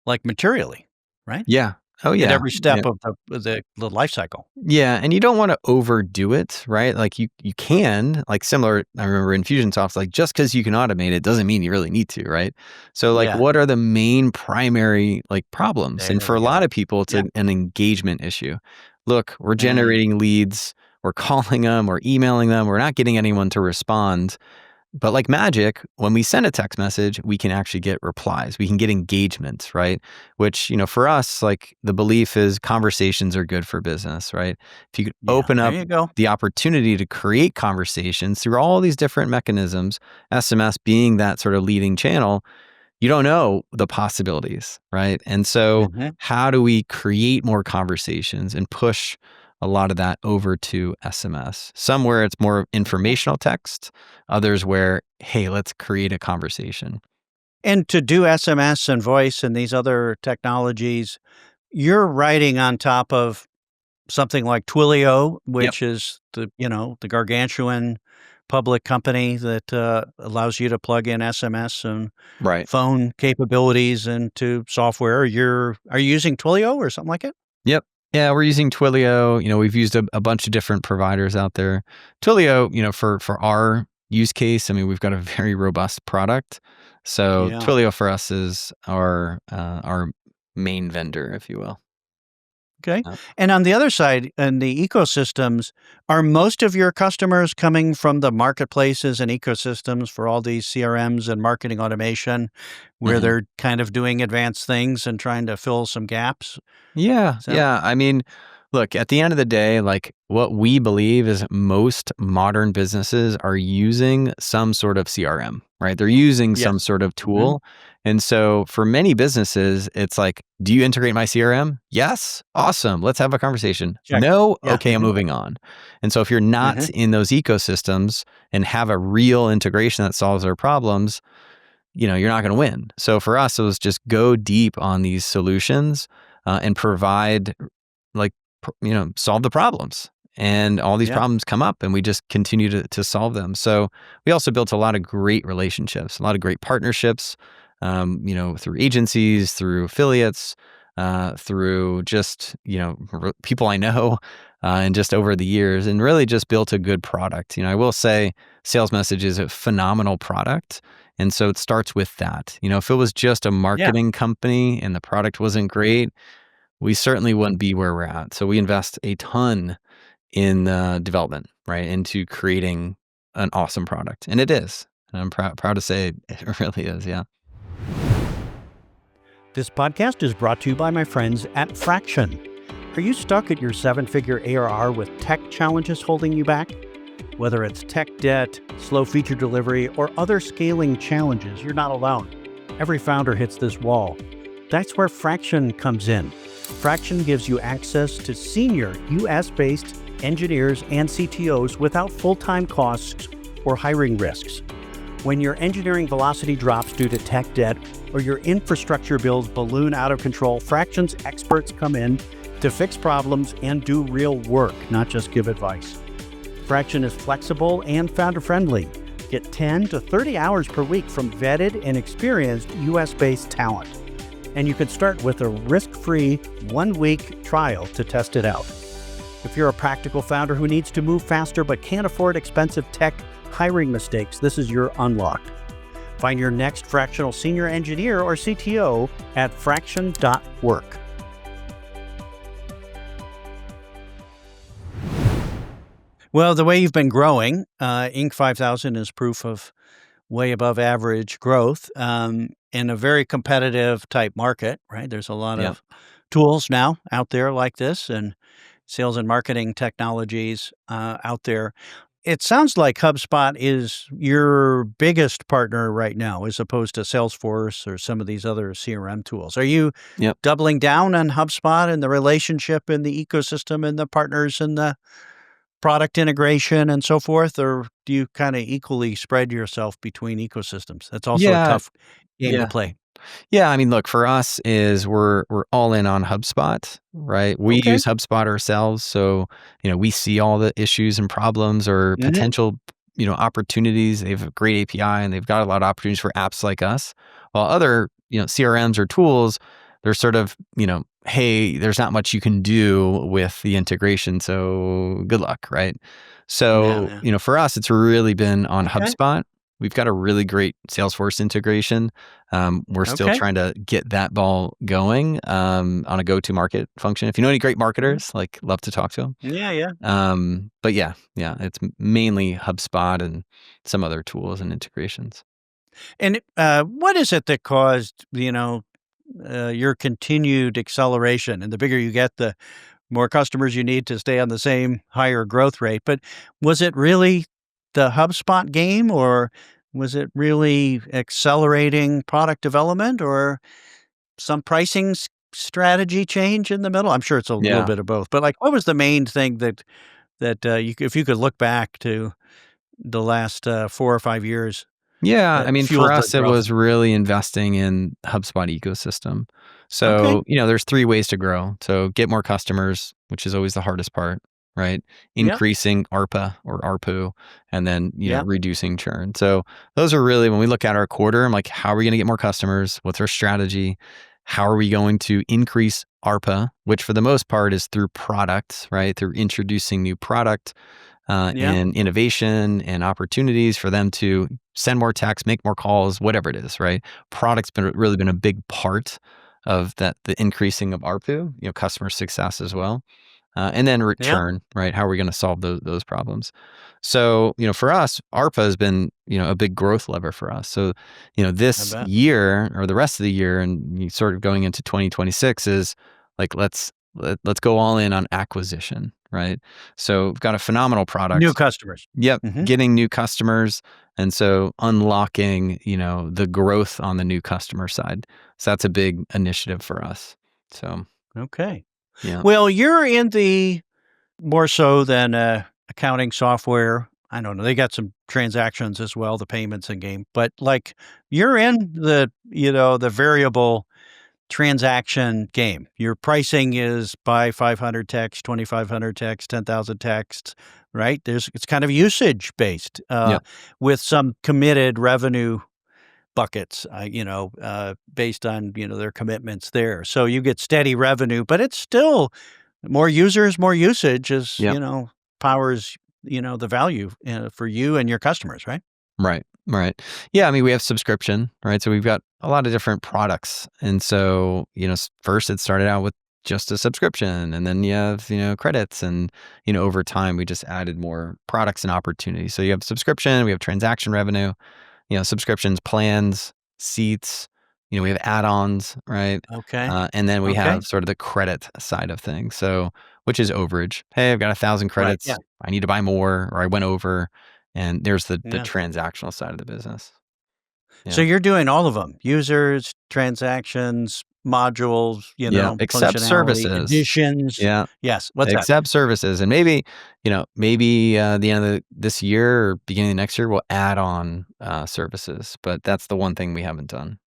like materially, right? Yeah. Oh, At yeah. every Yeah. step of the life cycle. Yeah, and you don't wanna overdo it, right? Like, you can, like, similar I remember Infusionsoft's like, just because you can automate it doesn't mean you really need to, right? So, like, Yeah, what are the main primary, like, problems? And there for a we lot go. of people, it's Yeah. an engagement issue. Look, we're Mm, generating leads, we're calling them, we're emailing them, we're not getting anyone to respond. But like magic, when we send a text message, we can actually get replies. We can get engagement, right? Which, for us, like the belief is conversations are good for business, right? If you could yeah, open there up you go. the opportunity to create conversations through all these different mechanisms, SMS being that sort of leading channel, you don't know the possibilities, right? And so, Mhm. how do we create more conversations and push a lot of that over to SMS? Some where it's more informational text, others where, hey, let's create a conversation. And to do SMS and voice and these other technologies, you're writing on top of something like Twilio, Yep. which is the gargantuan public company that, allows you to plug in SMS and Right. phone capabilities into software. Are you using Twilio or something like it? Yep. Yeah, we're using Twilio. We've used a bunch of different providers out there. Twilio, for our use case, I mean, we've got a very robust product. So Yeah. Twilio for us is our main vendor, if you will. Okay. Uh, And on the other side, in the ecosystems, are most of your customers coming from the marketplaces and ecosystems for all these CRMs and marketing automation, where mhm. they're kind of doing advanced things and trying to fill some gaps? Yeah, Is that yeah. I mean, look, at the end of the day, like what we believe is most modern businesses are using some sort of CRM, right? They're using some Yes. sort of Mhm. tool. And so for many businesses, it's like, do you integrate my CRM? Yes. Awesome. Let's have a conversation. Check. No. Yeah. Okay, I'm Mhm. moving on. And so if you're not Mhm. in those ecosystems and have a real integration that solves their problems, you're not going to win. So for us, it was just go deep on these solutions and provide, like, solve the problems. And all these Yeah. problems come up, and we just continue to solve them. So we also built a lot of great relationships, a lot of great partnerships, through agencies, through affiliates, through just people I know, and just over the years, and really just built a good product. I will say, SalesMessage is a phenomenal product. And so it starts with that. If it was just a Yeah. marketing company and the product wasn't great, we certainly wouldn't be where we're at. So we invest a ton in development, right, into creating an awesome product, and it is. And I'm proud to say it really is. Yeah. This podcast is brought to you by my friends at Fraction. Are you stuck at your seven-figure ARR with tech challenges holding you back? Whether it's tech debt, slow feature delivery, or other scaling challenges, you're not alone. Every founder hits this wall. That's where Fraction comes in. Fraction gives you access to senior US-based engineers and CTOs without full-time costs or hiring risks. When your engineering velocity drops due to tech debt or your infrastructure bills balloon out of control, Fraction's experts come in to fix problems and do real work, not just give advice. Fraction is flexible and founder-friendly. Get 10 to 30 hours per week from vetted and experienced US-based talent. And you can start with a risk-free 1-week trial to test it out. If you're a practical founder who needs to move faster but can't afford expensive tech hiring mistakes, this is your unlock. Find your next fractional senior engineer or CTO at fraction.work. Well, the way you've been growing, Inc. 5000 is proof of way above average growth in a very competitive type market, right? There's a lot Yeah. of tools now out there like this and sales and marketing technologies out there. It sounds like HubSpot is your biggest partner right now, as opposed to Salesforce or some of these other CRM tools. Are you Yep. doubling down on HubSpot and the relationship and the ecosystem and the partners and the product integration and so forth, or do you kind of equally spread yourself between ecosystems? That's also a Yeah. tough game to Yeah. play. Yeah, I mean, look, for us is we're all in on HubSpot, right? We Okay. use HubSpot ourselves, so we see all the issues and problems or Mhm. potential opportunities. They have a great API and they've got a lot of opportunities for apps like us. While other, CRMs or tools, they're sort of, hey, there's not much you can do with the integration. So good luck, right? Yeah, So, yeah. for us, it's really been on Okay. HubSpot. We've got a really great Salesforce integration. We're still Okay. trying to get that ball going on a go-to-market function. If you know any great Mhm. marketers, like love to talk to them. Yeah, yeah. But yeah, it's mainly HubSpot and some other tools and integrations. And what is it that caused, your continued acceleration? And the bigger you get, the more customers you need to stay on the same higher growth rate. But was it really the HubSpot game, or was it really accelerating product development, or some pricing strategy change in the middle? I'm sure it's a little Yeah. bit of both. But like, what was the main thing if you could look back to the last 4 or 5 years Yeah, I that mean, for fueled the us, it growth? was really investing in HubSpot ecosystem. Okay. So, there's 3 ways to grow. So, get more customers, which is always the hardest part, right? Yep. Increasing ARPA or ARPU, and then, Yep. reducing churn. So, those are really when we look at our quarter, I'm like, how are we going to get more customers? What's our strategy? How are we going to increase ARPA, which for the most part is through products, right? Through introducing new product Yep. and innovation and opportunities for them to send more texts, make more calls, whatever it is, right? Product's been really been a big part of that, the increasing of ARPU, customer success as well. And then Yep. return, right? How are we going to solve those problems? So, for us, ARPA has been, a big growth lever for us. So, I this bet. year or the rest of the year and sort of going into 2026 is like, let's go all in on acquisition, right? So we've got a phenomenal New product. customers. Yep, Mhm. getting new customers, and so unlocking, the growth on the new customer side. So that's a big initiative for us. So, Okay. yeah. Well, you're in the more so than, accounting software. I don't know, they got some transactions as well, the payments and game, but, like, you're in the variable transaction game. Your pricing is buy 500 texts, 2,500 texts, 10,000 texts, right? It's kind of usage based, Yeah. with some committed revenue buckets, based on, their commitments there. So you get steady revenue, but it's still more users, more usage is, Yep. powers, the value, for you and your customers, right? Right. Right. Yeah, I mean, we have subscription, right? So we've got a lot of different products. And so, first it started out with just a subscription and then you have, credits and, over time we just added more products and opportunities. So you have subscription, we have transaction revenue, subscriptions, plans, seats, we have add-ons, right? Okay. And then we Okay. have sort of the credit side of things. So, which is overage. Hey, I've got 1,000 Right. Yeah. credits. I need to buy more, or I went over. And there's the Yeah. transactional side of the business. So Yeah. you're doing all of them: users, transactions, modules, Yeah. Except functionality, services. additions. Yeah. Yes. What's that? Except services. And maybe the end of this year or beginning of next year, we'll add on services. But that's the one thing we haven't done.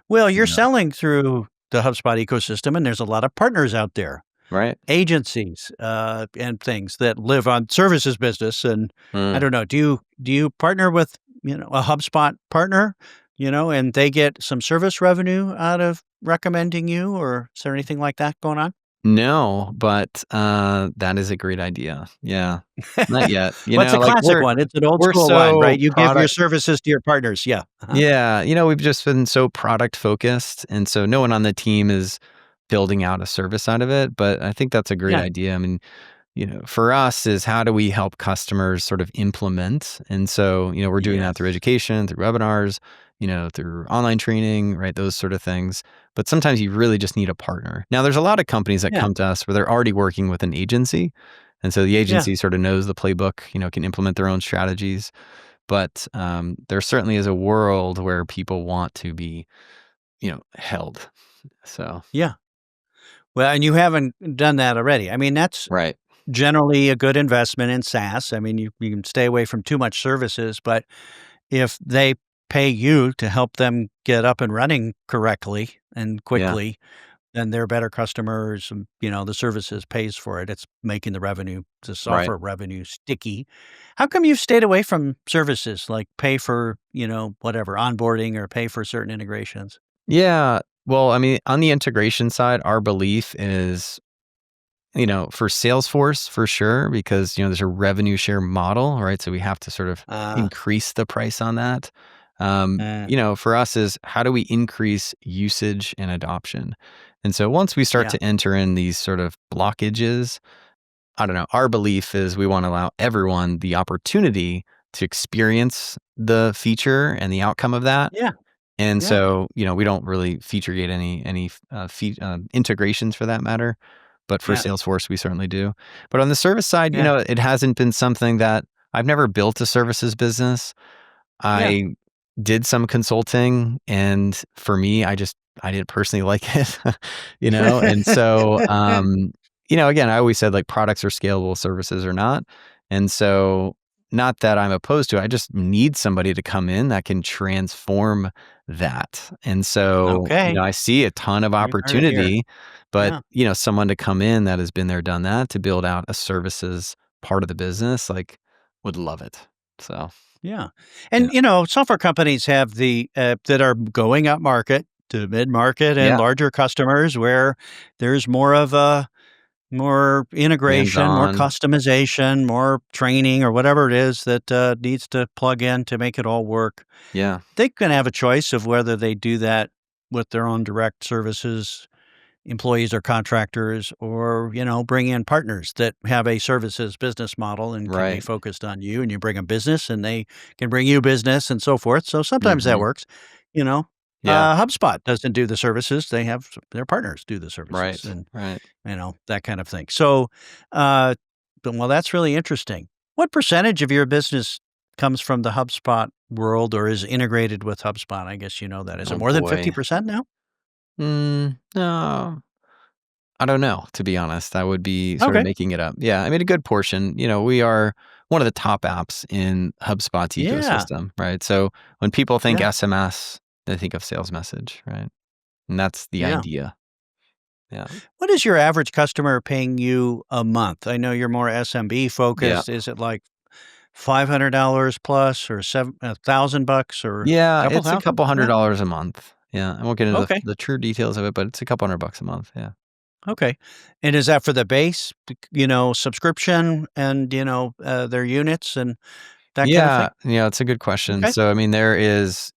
Well, you're Yeah. selling through the HubSpot ecosystem, and there's a lot of partners out there, Right. agencies, and things that live on services business. And I Mm. don't know, do you partner with, a HubSpot partner, and they get some service revenue out of recommending you, or is there anything like that going on? No, but, that is a great idea. Yeah. Not yet. What's a Like, classic one? It's an old we're school one, right? so You give your product. services to your partners. Yeah. Uh-huh. Yeah, we've just been so product focused, and so no one on the team is building out a service out of it, but I think that's a great Yeah. idea. I mean, for us is how do we help customers sort of implement? And so, we're doing that through Yes. education, through webinars, through online training, right? Those sort of things. But sometimes you really just need a partner. Now, there's a lot of companies that Yeah. come to us where they're already working with an agency. And so the Yeah. agency sort of knows the playbook, can implement their own strategies. But there certainly is a world where people want to be, held. So, Yeah. Well, and you haven't done that already. I mean, that's right. generally a good investment in SaaS. I mean, you can stay away from too much services, but if they pay you to help them get up and running correctly and Yeah. quickly, then they're better customers, and, the services pays for it. It's making the Right. software revenue sticky. How come you've stayed away from services like pay for, whatever, onboarding or pay for certain integrations? Yeah. Well, I mean, on the integration side, our belief is, for Salesforce for sure, because, there's a revenue share model, right? So we have to sort of Ah, increase the price on that. mm, For us is how do we increase usage and adoption? And so once we start yeah, to enter in these sort of blockages, I don't know, our belief is we want to allow everyone the opportunity to experience the feature and the outcome of that. yeah, And yeah, so, we don't really feature gate any integrations for that matter, but for yeah, Salesforce, we certainly do. But on the service side, yeah, it hasn't been something that I've never built a services business. yeah. I did some consulting, and for me, I didn't personally like it, and so, again, I always said, like, products are scalable, services are not, and so, not that I'm opposed to it, I just need somebody to come in that can transform that, and so, Okay, I see a ton of you heard it here. opportunity, but, Yeah, someone to come in that has been there, done that, to build out a services part of the business, like, would love it, so, yeah. yeah. And, software companies have that are going up market to mid-market and Yeah. larger customers where there's more integration, more Hands-on. customization, more training or whatever it is that, needs to plug in to make it all work. Yeah. They can have a choice of whether they do that with their own direct services employees or contractors or, bring in partners that have a services business model and can be Right. focused on you and you bring them business and they can bring you business and so forth. So sometimes that Mhm. works, you know. Yeah. HubSpot doesn't do the services. They have their partners do the services Right. and, Right. that kind of thing. So, uh, well, that's really interesting. What percentage of your business comes from the HubSpot world or is integrated with HubSpot? I guess you know that. Is it Oh, more than boy. 50% now? No. I don't know, to be honest. I would be sort of Okay. making it up. Yeah, I mean, a good portion. We are one of the top apps in HubSpot's Yeah. ecosystem, right? So when people think Yeah. SMS, they think of SalesMessage, right? And that's the Yeah. idea. Yeah. What is your average customer paying you a month? I know you're more SMB Yeah. focused. Is it like $500 plus or 1,000 bucks or a Yeah, couple it's a thousand? couple hundred Yeah. dollars a month. Yeah, I won't get into Okay. the true details of it, but it's a couple $100 a month. Yeah. Okay. And is that for the base, subscription and, their units and that kind of Yeah, thing? it's a good question. Okay. So, I mean, there is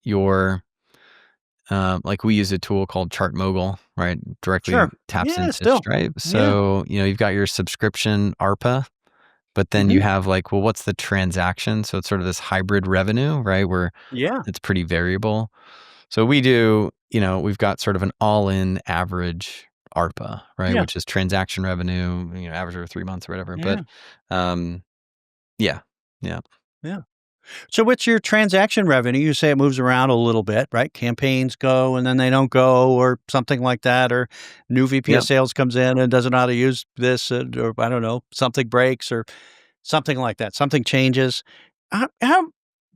like we use a tool called Chart Mogul, right? Sure. Directly taps Yeah, into still. Stripe. Yeah. So, you've got your subscription ARPA, but then you Mhm. have like, well, what's the transaction? So it's sort of this hybrid revenue, right? Where Yeah. it's pretty variable. So we do, we've got sort of an all-in average ARPA, right? Yeah. Which is transaction revenue, average over 3 months or whatever. But Yeah. um, yeah, yeah, Yeah. So what's your transaction revenue? You say it moves around a little bit, right? Campaigns go and then they don't go or something like that, or new VP of yeah, sales comes in and doesn't know how to use this, or I don't know, something breaks or something like that. Something changes. How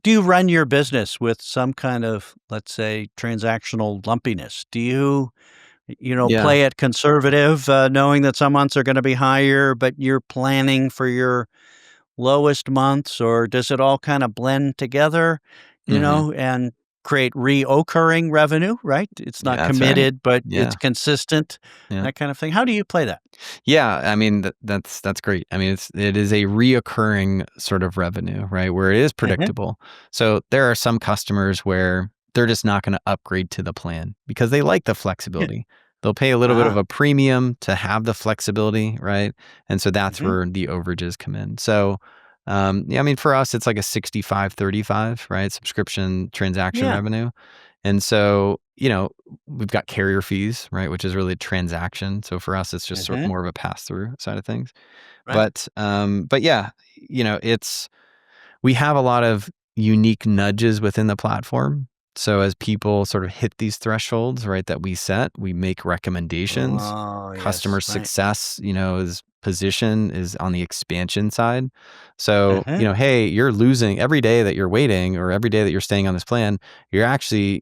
do you run your business with some kind of, let's say, transactional lumpiness? Do you, yeah. play it conservative, knowing that some months are going to be higher, but you're planning for your lowest months, or does it all kinda blend together, Hmm. and create reoccurring revenue, right? It's not That's right. committed, but Yeah, it's consistent, yeah. that kind of thing. How do you play that? Yeah, I mean that's great. I mean it is a reoccurring sort of revenue, right? Where it is Mhm. predictable. So there are some customers where they're just not going to upgrade to the plan because they like the Yeah. flexibility. They'll pay a little bit of Ah. a premium to have the flexibility, right? And so that's Mhm. where the overages come in. So yeah, I mean for us it's like a 65-35, right? Subscription transaction Yeah. revenue. And so, we've got carrier fees, right, which is really a transaction. So for us, it's just sort Mhm. more of a pass through side of things. Right. But yeah, it's we have a lot of unique nudges within the platform. So as people sort of hit these thresholds, right, that we set, we make recommendations. Oh, Customer yes. Right. success, is position is on the expansion side. So, Uh-huh. hey, you're losing every day that you're waiting or every day that you're staying on this plan, you're actually,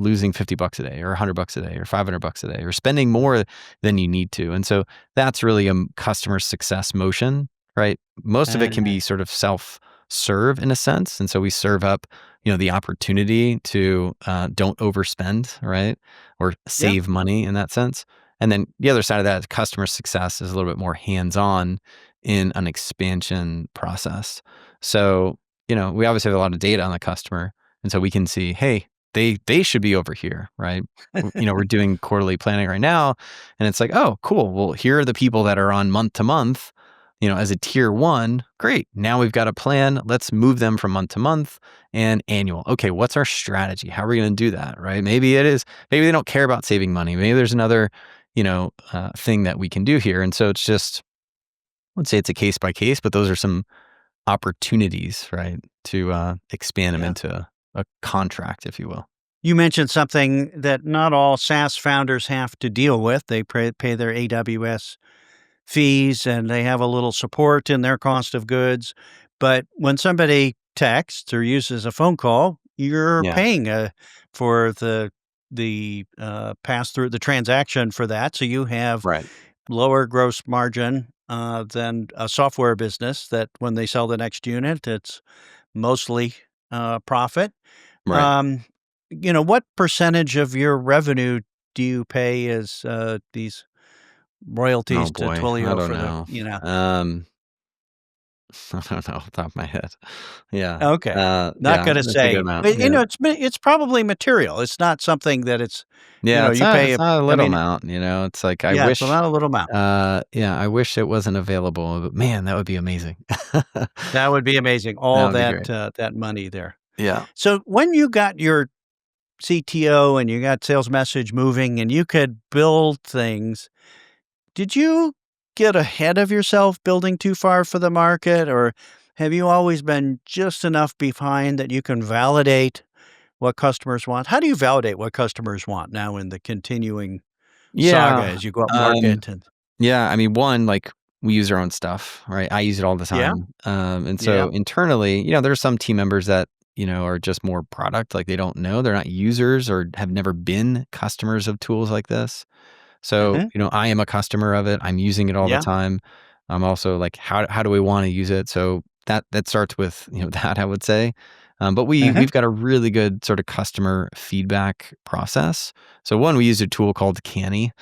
losing $50 a day or $100 a day or $500 a day or spending more than you need to. And so that's really a customer success motion, right? Most of it can Uh, be sort of self-serve in a sense. And so we serve up, the opportunity to don't overspend, right? Or yeah. save money in that sense. And then the other side of that, customer success is a little bit more hands-on in an expansion process. So, we obviously have a lot of data on the customer. And so we can see, hey, they should be over here, right? We're doing quarterly planning right now. And it's like, oh, cool. Well, here are the people that are on month to month, as a tier one. Great. Now we've got a plan. Let's move them from month to month and annual. Okay, what's our strategy? How are we going to do that, right? Maybe they don't care about saving money. Maybe there's another, thing that we can do here. And so it's just, let's say it's a case by case, but those are some opportunities, right, to expand them Yeah. into a contract, if you will. You mentioned something that not all SaaS founders have to deal with. They pay their AWS fees and they have a little support in their cost of goods. But when somebody texts or uses a phone call, you're Yeah. paying for the pass through the transaction for that. So you have Right. lower gross margin than a software business that when they sell the next unit, it's mostly profit. Right. Um, what percentage of your revenue do you pay as these Oh royalties to boy, I Twilio don't for the, know. Um, I don't know off the top of my head. Yeah. Okay. Not Yeah, gonna that's a good say. amount. But, Yeah. it's probably material. It's not something that it's, Yeah, you pay it's a not a I little mean, amount, it's like I yeah, it's wish not a little amount. yeah, I wish it wasn't available, but man, that would be amazing. That would be amazing, That all would be great. that money there. Yeah. So, when you got your CTO and you got sales message moving and you could build things, did you get ahead of yourself building too far for the market, or have you always been just enough behind that you can validate what customers want? How do you validate what customers want now in the continuing saga Yeah. as you go up Um, market and yeah, I mean, one, like, we use our own stuff, right? I use it all the Yeah, time. And yeah, so internally, there's some team members that, are just more product, like, they don't know, they're not users or have never been customers of tools like this. So, mhm, I am a customer of it. I'm using it all the yeah, time. I'm also like, how do we want to use it? So that starts with, that I would say. But mhm. we've got a really good sort of customer feedback process. So one, we use a tool called Canny.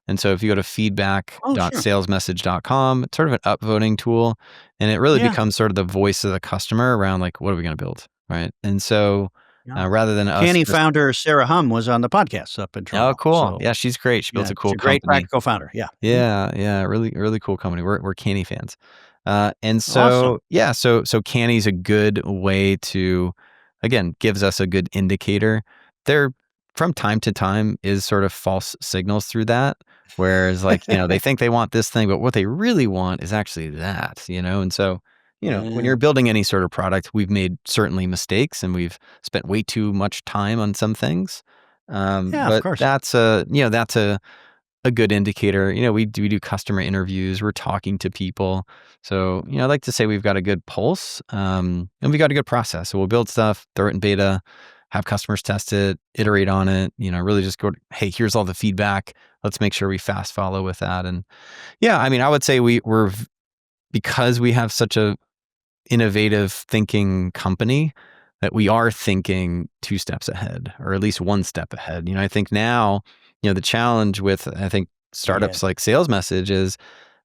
And so if you go to Oh, sure. feedback.salesmessage.com, it's sort of an upvoting tool. And it really Yeah, becomes sort of the voice of the customer around like, what are we going to build? Right. And so yeah. rather than us Canny just, founder Sarah Hum was on the podcast up in oh, Toronto, cool. so, Yeah, she's great. She built yeah, a she's cool a great company. practical founder, yeah. Mhm. Yeah, yeah, really, really cool company. We're Canny fans, and Awesome. so yeah, so Canny's a good way to, again, gives us a good indicator. There, from time to time, is sort of false signals through that, whereas like they think they want this thing, but what they really want is actually that, and so. When you're Yeah. building any sort of product, we've made certainly mistakes and we've spent way too much time on some things. Yeah, of But course. that's a good indicator. We do customer interviews. We're talking to people. So, I like to say we've got a good pulse, and we got a good process. So we'll build stuff, throw it in beta, have customers test it, iterate on it, really just go, hey, here's all the feedback. Let's make sure we fast follow with that. And yeah, I mean, I would say because we have such a innovative thinking company that we are thinking two steps ahead or at least one step ahead. I think now, the challenge with, I think, Yeah. startups like SalesMessage is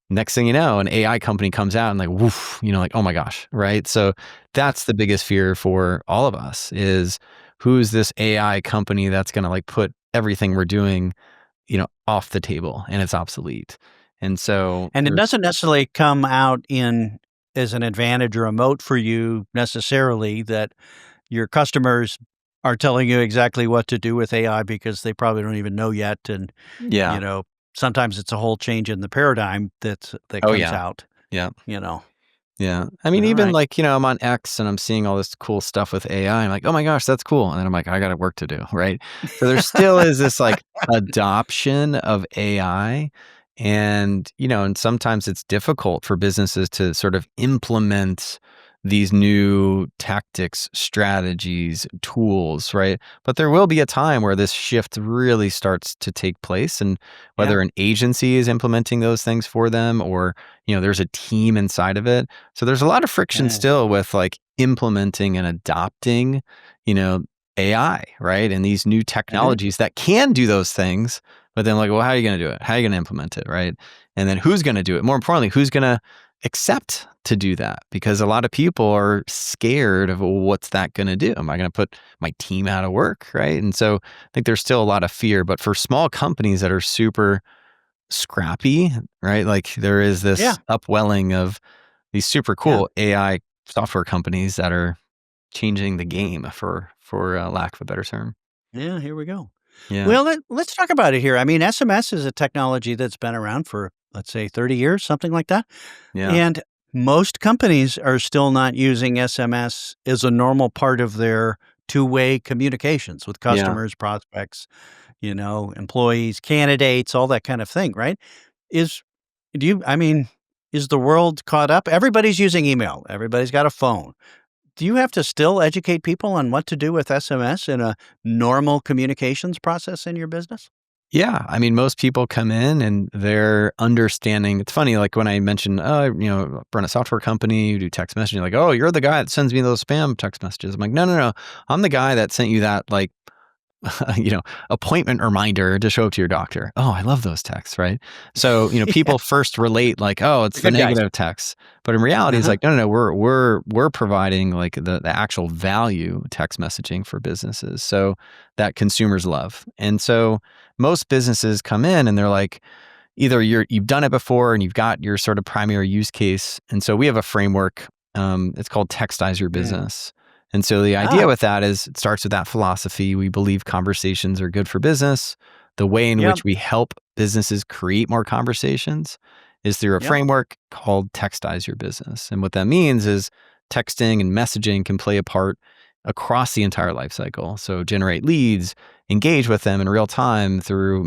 next thing you know, an AI company comes out and like, woof, like, oh my gosh, right? So that's the biggest fear for all of us is who's this AI company that's going to like put everything we're doing, off the table and it's obsolete. And so And it there's, doesn't necessarily come out in as an advantage or a moat for you necessarily that your customers are telling you exactly what to do with AI because they probably don't even know yet, and, you yeah. know, sometimes it's a whole change in the paradigm that Oh comes yeah. out, Yeah. you know? Yeah. I mean, even Alright. like, I'm on X and I'm seeing all this cool stuff with AI. I'm like, oh my gosh, that's cool. And then I'm like, I got work to do. Right. So there still is this like adoption of AI And, and sometimes it's difficult for businesses to sort of implement these new tactics, strategies, tools, right? But there will be a time where this shift really starts to take place. And Yeah. whether an agency is implementing those things for them or, there's a team inside of it. So there's a lot of friction Yeah. still with like implementing and adopting, you know, AI, right? And these new Uh-huh. technologies that can do those things. But then like, well, how are you going to do it? How are you going to implement it, right? And then who's going to do it? More importantly, who's going to accept to do that? Because a lot of people are scared of, well, what's that going to do? Am I going to put my team out of work, right? And so I think there's still a lot of fear. But for small companies that are super scrappy, right? Like there is Yeah. this upwelling of these super Yeah. cool AI software companies that are changing the game for lack of a better term. Yeah. Here we go. Yeah. Well, let's talk about it here. I mean, SMS is a technology that's been around for, let's say, 30 years, something like that. Yeah. And most companies are still not using SMS as a normal part of their two-way communications with Yeah. customers, prospects, employees, candidates, all that kind of thing, right? Is do you I mean, is the world caught up? Everybody's using email. Everybody's got a phone. Do you have to still educate people on what to do with SMS in a normal communications process in your business? Yeah. I mean, most people come in and they're understanding. It's funny, like when I mentioned, run a software company, you do text messaging, like, oh, you're the guy that sends me those spam text messages. I'm like, no, no, no. I'm the guy that sent you that like appointment reminder to show up to your doctor. Oh, I love those texts, right? So, Yeah, people first relate like, oh, the it's the good guys. negative text. But in reality, it's Uh-huh. like, no, no, no, we're providing like the actual value text messaging for businesses. So that consumers love. And so most businesses come in and they're like, either you've done it before and you've got your sort of primary use case. And so we have a framework. It's called Textize Your Yeah. Business. And so the idea Ah, with that is it starts with that philosophy. We believe conversations are good for business. The way in yep, which we help businesses create more conversations is through a yep. framework called Textize Your Business. And what that means is texting and messaging can play a part across the entire life cycle. So generate leads, engage with them in real time through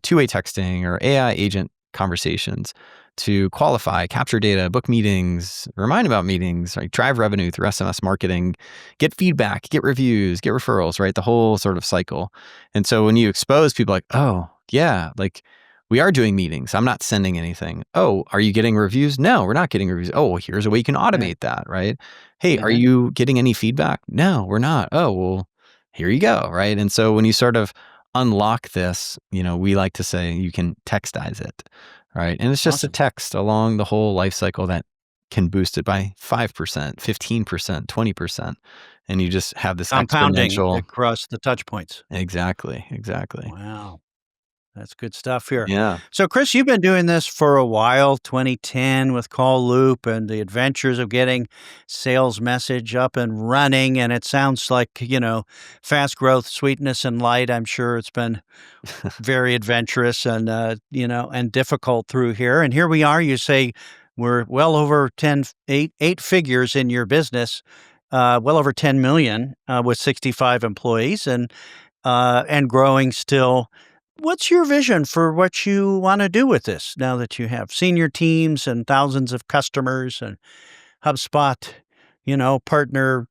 two-way texting or AI agent conversations to qualify, capture data, book meetings, remind about meetings, like drive revenue through SMS marketing, get feedback, get reviews, get referrals, right? The whole sort of cycle. And so when you expose people like, oh, yeah, like we are doing meetings. I'm not sending anything. Oh, are you getting reviews? No, we're not getting reviews. Oh, here's a way you can Yeah. automate that, right? Hey, are Uh-huh. you getting any feedback? No, we're not. Oh, well, here you go, right? And so when you sort of unlock this, we like to say you can textize it, right? And it's just a Awesome. text along the whole life cycle that can boost it by 5%, 15%, 20%. And you just have this Compounding exponential. across the touch points. Exactly, exactly. Wow. That's good stuff here. Yeah. So, Chris, you've been doing this for a while, 2010 with Call Loop and the adventures of getting Sales Message up and running. And it sounds like, fast growth, sweetness, and light. I'm sure it's been very adventurous and, and difficult through here. And here we are. You say we're well over 8 figures in your business, well over 10 million with 65 employees and growing still. What's your vision for what you want to do with this now that you have senior teams and thousands of customers and HubSpot, partner,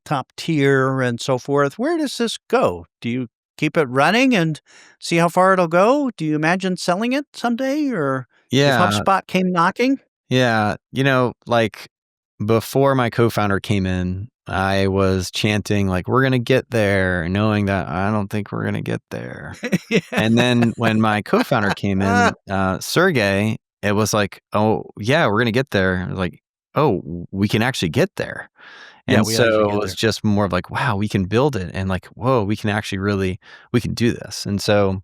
top tier and so forth? Where does this go? Do you keep it running and see how far it'll go? Do you imagine selling it someday or if Yeah. HubSpot came knocking? Yeah. Like before my co-founder came in, I was chanting like, we're going to get there, knowing that I don't think we're going to get there. Yeah. And then when my co-founder came in, Sergey, it was like, oh yeah, we're going to get there. I was like, oh, we can actually get there. Yeah, And we actually so it get was there. just more of like, wow, we can build it. And like, whoa, we can actually we can do this. And so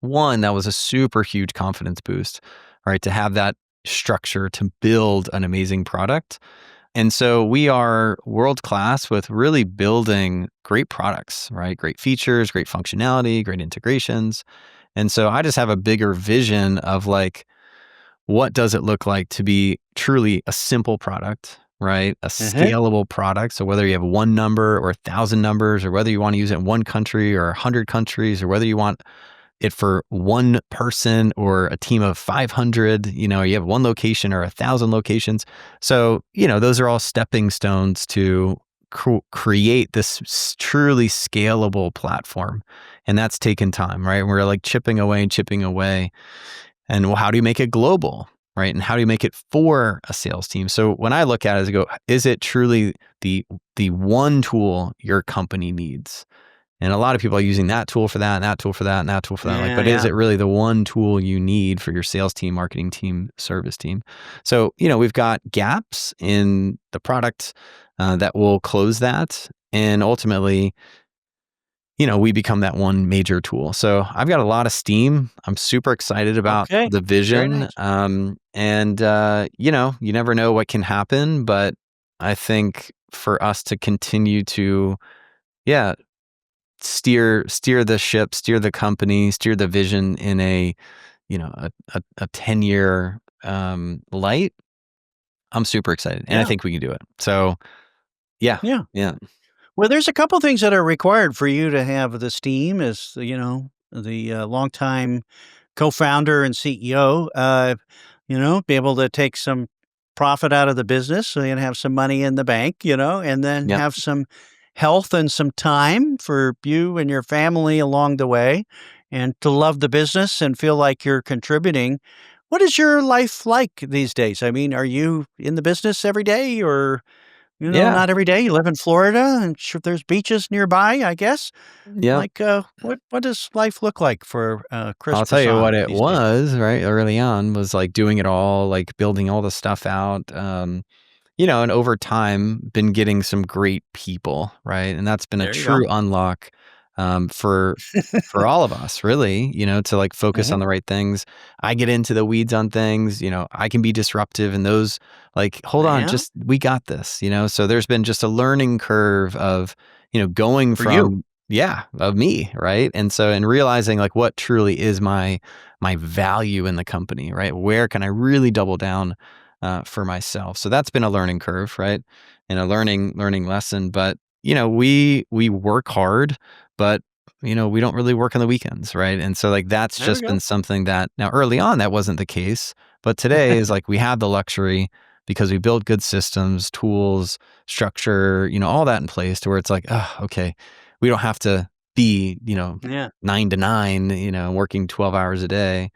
one, that was a super huge confidence boost, right? To have that structure to build an amazing product. And so we are world class with really building great products, right? Great features, great functionality, great integrations. And so I just have a bigger vision of like, what does it look like to be truly a simple product, right? A Uh-huh. scalable product. So whether you have one number or 1,000 numbers, or whether you want to use it in one country or 100 countries, or whether you want it for one person or a team of 500, you have one location or 1,000 locations. So, those are all stepping stones to create this truly scalable platform. And that's taken time, right? We're like chipping away and chipping away. And well, how do you make it global, right? And how do you make it for a sales team? So when I look at it, I go, is it truly the one tool your company needs? And a lot of people are using that tool for that, and that tool for that, and that tool for that. Yeah, But is yeah. it really the one tool you need for your sales team, marketing team, service team? So, we've got gaps in the product that will close that. And ultimately, we become that one major tool. So I've got a lot of steam. I'm super excited about Okay. the Very vision. nice. You never know what can happen, but I think for us to continue to, yeah, steer the ship, steer the company, steer the vision in a 10-year light, I'm super excited. And I Yeah. think we can do it. So yeah, Yeah. yeah, Well, there's a couple things that are required for you to have the steam as, the longtime co-founder and CEO, be able to take some profit out of the business so you can have some money in the bank, and then yeah, have some health and some time for you and your family along the way and to love the business and feel like you're contributing. What is your life like these days? I mean, are you in the business every day or yeah, not every day. You live in Florida, and sure there's beaches nearby, I guess. yeah. Like, what does life look like for, Chris I'll tell you what Brisson it these days? was, right, early on was, like, doing it all, like, building all the stuff out, and over time, been getting some great people, right? And that's been a There you go. true unlock, for all of us, really, to, like, focus on Mhm. the right things. I get into the weeds on things, I can be disruptive and those, like, "Hold on, Yeah, just we got this," So there's been just a learning curve of, going for you. from yeah, of me, right? And realizing like what truly is my value in the company, right? Where can I really double down for myself? So that's been a learning curve, right? And a learning lesson. But we work hard, but we don't really work on the weekends, right? And so like that's There we just been go. something that now early on that wasn't the case, but today is like we have the luxury because we build good systems, tools, structure, all that in place to where it's like, oh, okay, we don't have to be, Yeah, 9 to 9, working 12 hours a day,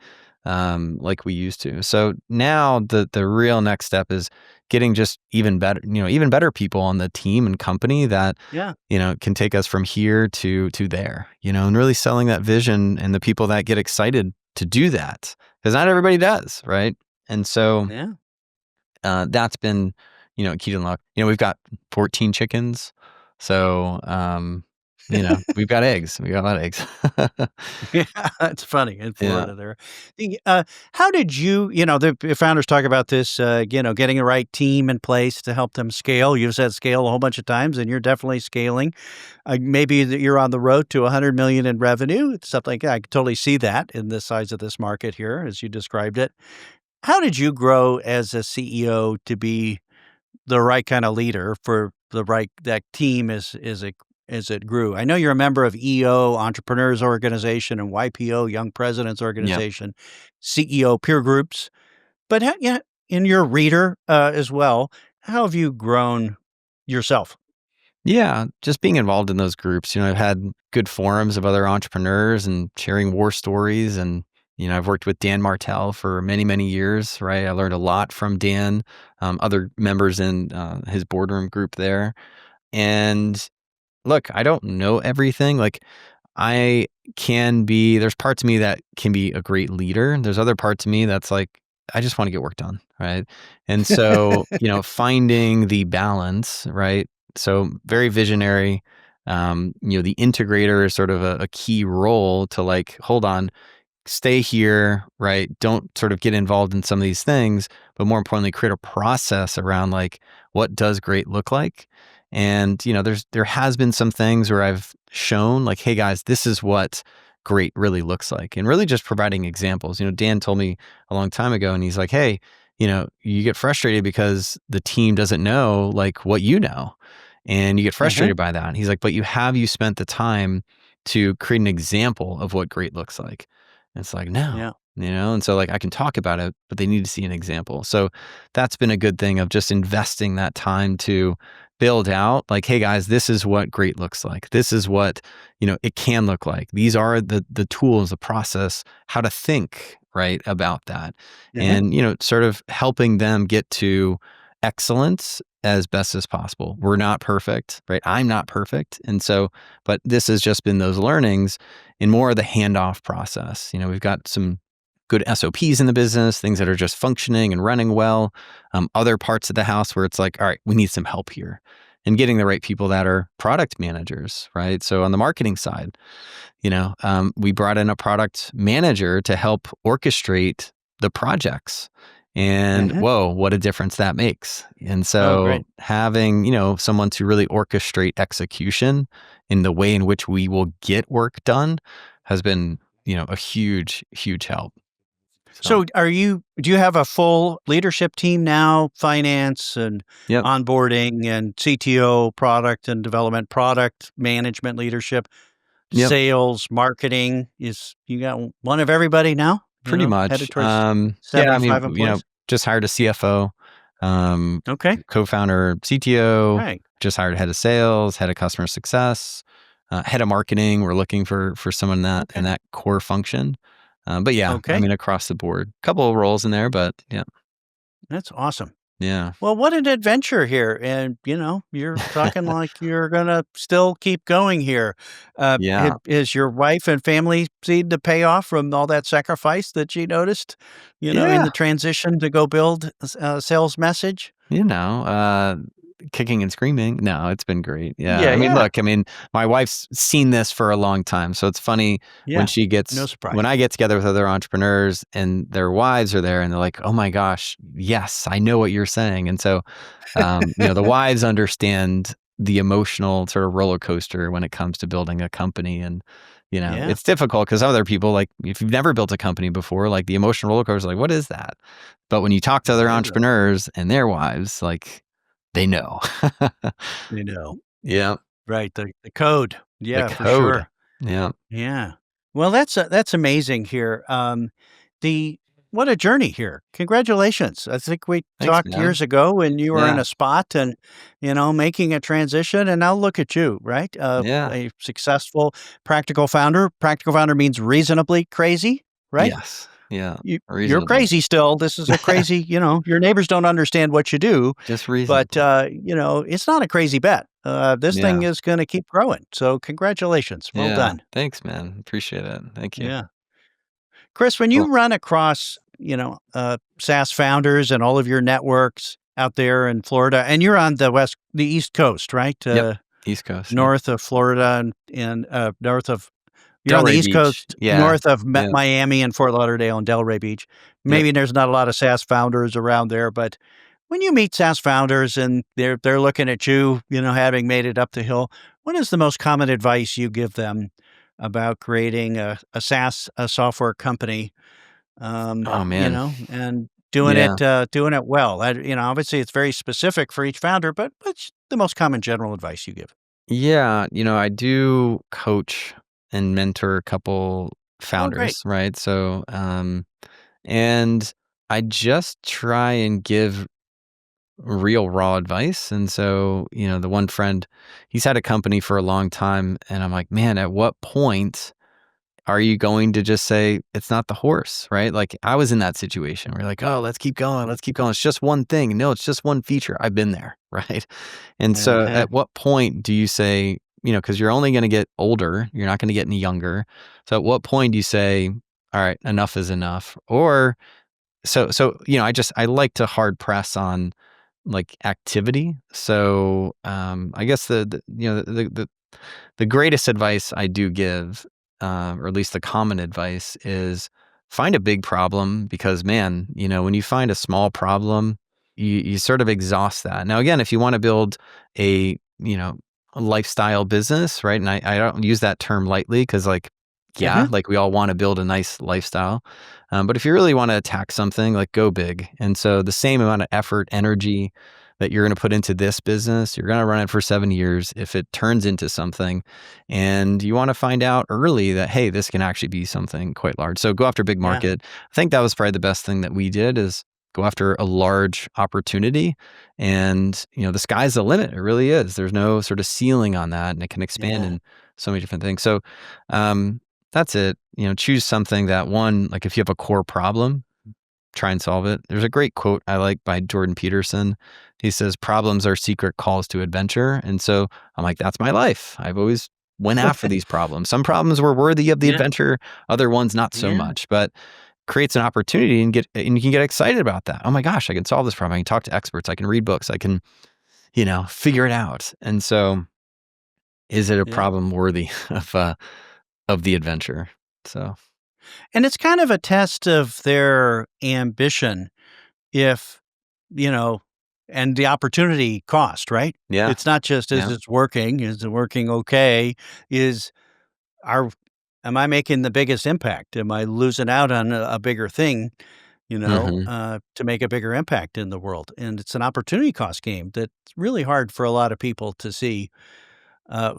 like we used to. So now the real next step is getting just even better people on the team and company that, yeah, can take us from here to there, and really selling that vision and the people that get excited to do that. Because not everybody does, right? And so yeah. that's been, key to unlock. We've got 14 chickens. So, we've got eggs. We got a lot of eggs. Yeah, it's funny in Yeah. Florida there. How did the founders talk about this, getting the right team in place to help them scale. You've said scale a whole bunch of times, and you're definitely scaling. Maybe that you're on the road to 100 million in revenue, stuff like that. I can totally see that in the size of this market here, as you described it. How did you grow as a CEO to be the right kind of leader for the right that team as it grew? I know you're a member of EO Entrepreneurs Organization and YPO Young Presidents Yeah. Organization, CEO peer groups, but yeah, in your reader as well, how have you grown yourself? Yeah, just being involved in those groups, I've had good forums of other entrepreneurs and sharing war stories and I've worked with Dan Martell for many, many years, right? I learned a lot from Dan, other members in his boardroom group there. And look, I don't know everything. Like there's parts of me that can be a great leader. There's other parts of me that's like, I just want to get work done. Right. And so, finding the balance, right? So very visionary. The integrator is sort of a key role to like, hold on, stay here, right? Don't sort of get involved in some of these things, but more importantly, create a process around like what does great look like. And there has been some things where I've shown like, hey guys, this is what great really looks like, and really just providing examples. Dan told me a long time ago, and he's like, hey, you get frustrated because the team doesn't know like what and you get Mhm. frustrated by that. And he's like, but you spent the time to create an example of what great looks like. And it's like, no, Yeah. and so like I can talk about it, but they need to see an example. So that's been a good thing of just investing that time to build out like, hey guys, this is what great looks like. This is what, it can look like. These are the tools, the process, how to think, right, about that. Uh-huh. And, sort of helping them get to excellence as best as possible. We're not perfect, right? I'm not perfect. And so, but this has just been those learnings in more of the handoff process. We've got some good SOPs in the business, things that are just functioning and running well. Other parts of the house where it's like, all right, we need some help here and getting the right people that are product managers, right? So on the marketing side, we brought in a product manager to help orchestrate the projects. And Uh-huh. whoa, what a difference that makes. And Oh, so great. having, someone to really orchestrate execution in the way in which we will get work done has been, a huge, huge help. So, So do you have a full leadership team now, finance and yep, onboarding and CTO, product and development, product management leadership, yep, sales, marketing? You got one of everybody now, pretty headed much. towards Yeah, I mean, 75 employees? just hired a CFO, Okay. co-founder, CTO, Right. just hired head of sales, head of customer success, head of marketing. We're looking for someone that in Okay. that core function. But yeah, I Okay. mean, across the board, couple of roles in there, but yeah, That's awesome. yeah, Well, what an adventure here. And, you're talking like you're going to still keep going here. yeah, Is your wife and family seeing the payoff from all that sacrifice that she noticed, in yeah. the transition to go build sales message? You know, uh, Kicking and screaming. No, it's been great. Yeah. Yeah, I mean, yeah, look, my wife's seen this for a long time. So it's funny yeah. No when surprise. I get together with other entrepreneurs and their wives are there and they're like, oh my gosh, yes, I know what you're saying. And so, the wives understand the emotional sort of roller coaster when it comes to building a company. And, Yeah, it's difficult because other people, like, if you've never built a company before, like the emotional roller coaster, like, what is that? But when you talk to other there you go. entrepreneurs and their wives, like, they know. You know, Yeah, right. The code. the Yeah, for code. sure. Yeah. Yeah. Well, that's amazing here. The What a journey here. Congratulations. I think we Thanks, talked man. years ago when you were in Yeah, a spot and, making a transition and now look at you, right? yeah. A successful practical founder. Practical founder means reasonably crazy, right? Yes. Yeah. You're Reasonably. crazy still. This is a crazy, your neighbors don't understand what you do, Just but, reasonably. it's not a crazy bet. This thing Yeah. is going to keep growing. So congratulations. Well Yeah. done. Thanks, man. Appreciate it. Thank you. Yeah. Chris, when Cool. you run across, SaaS founders and all of your networks out there in Florida, and you're on the East Coast, right? Yep. East Coast. Yep. North of Florida and north of, you're on the Delray East Beach. Coast, Yeah. north of Yeah. Miami and Fort Lauderdale and Delray Beach. Yep. Maybe there's not a lot of SaaS founders around there, but when you meet SaaS founders and they're looking at you, having made it up the hill, what is the most common advice you give them about creating a SaaS software company? Oh, man. And Yeah. doing it well. Obviously it's very specific for each founder, but what's the most common general advice you give? Yeah. I do coach and mentor a couple Oh, great. founders, right? So, and I just try and give real raw advice. And so, the one friend, he's had a company for a long time. And I'm like, man, at what point are you going to just say, it's not the horse, right? Like I was in that situation where you're like, oh, let's keep going. Let's keep going. It's just one thing. No, it's just one feature. I've been there. Right. And so Uh-huh. at what point do you say, because you're only going to get older, you're not going to get any younger. So at what point do you say, all right, enough is enough? Or I like to hard press on like activity. So I guess the greatest advice I do give, or at least the common advice, is find a big problem because man, when you find a small problem, you sort of exhaust that. Now again, if you want to build a a lifestyle business, right? And I don't use that term lightly because like yeah, Uh-huh. like we all want to build a nice lifestyle. But if you really want to attack something, like go big. And so the same amount of effort, energy, that you're going to put into this business. You're going to run it for 7 years. If it turns into something, and you want to find out early that, hey, this can actually be something quite large. So go after big Yeah. market. I think that was probably the best thing that we did, is go after a large opportunity. And, the sky's the limit. It really is. There's no sort of ceiling on that, and it can expand Yeah. in so many different things. So, that's it. Choose something that, one, like if you have a core problem, try and solve it. There's a great quote I like by Jordan Peterson. He says, "Problems are secret calls to adventure." And so I'm like, that's my life. I've always went after these problems. Some problems were worthy of the Yeah. adventure, other ones not so Yeah. much, but creates an opportunity, and you can get excited about that. Oh my gosh, I can solve this problem. I can talk to experts. I can read books. I can, figure it out. And so, is it a Yeah. problem worthy of the adventure? So, And it's kind of a test of their ambition if, you know, and the opportunity cost, right? yeah, It's not just, is yeah. it working? Is it working okay? Is are am I making the biggest impact? Am I losing out on a bigger thing, Hmm. to make a bigger impact in the world? And it's an opportunity cost game that's really hard for a lot of people to see,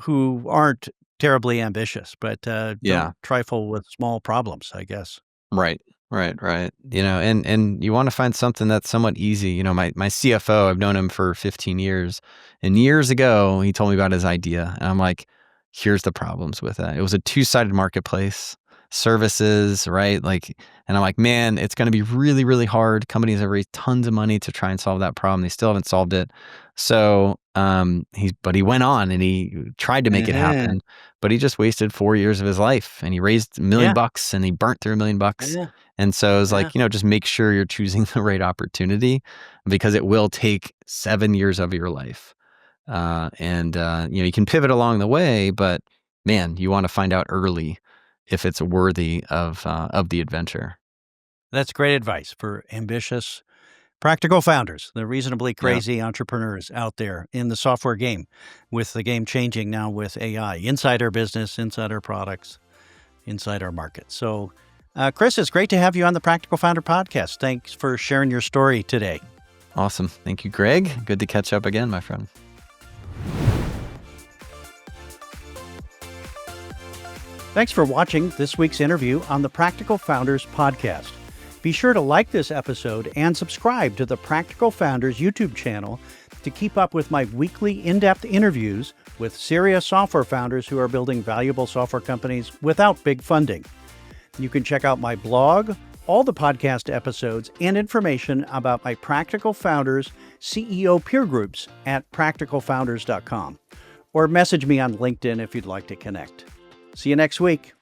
who aren't terribly ambitious, but don't Yeah. trifle with small problems, I guess. Right. Right. And you want to find something that's somewhat easy. My CFO, I've known him for 15 years. And years ago, he told me about his idea. And I'm like, here's the problems with it. It was a two-sided marketplace, services, right? And I'm like, man, it's going to be really, really hard. Companies have raised tons of money to try and solve that problem. They still haven't solved it. So, but he went on and he tried to make it Uh-huh. happen, but he just wasted 4 years of his life, and he raised Yeah, $1 million and he burnt through $1 million. yeah, And so it's yeah. like, just make sure you're choosing the right opportunity, because it will take 7 years of your life. And you can pivot along the way, but man, you want to find out early if it's worthy of the adventure. That's great advice for ambitious, practical founders, the reasonably Yeah. crazy entrepreneurs out there in the software game, with the game changing now with AI, inside our business, inside our products, inside our market. So, Chris, it's great to have you on the Practical Founder podcast. Thanks for sharing your story today. Awesome. Thank you, Greg. Good to catch up again, my friend. Thanks for watching this week's interview on the Practical Founders podcast. Be sure to like this episode and subscribe to the Practical Founders YouTube channel to keep up with my weekly in-depth interviews with serious software founders who are building valuable software companies without big funding. You can check out my blog, all the podcast episodes, and information about my Practical Founders CEO peer groups at practicalfounders.com, or message me on LinkedIn if you'd like to connect. See you next week.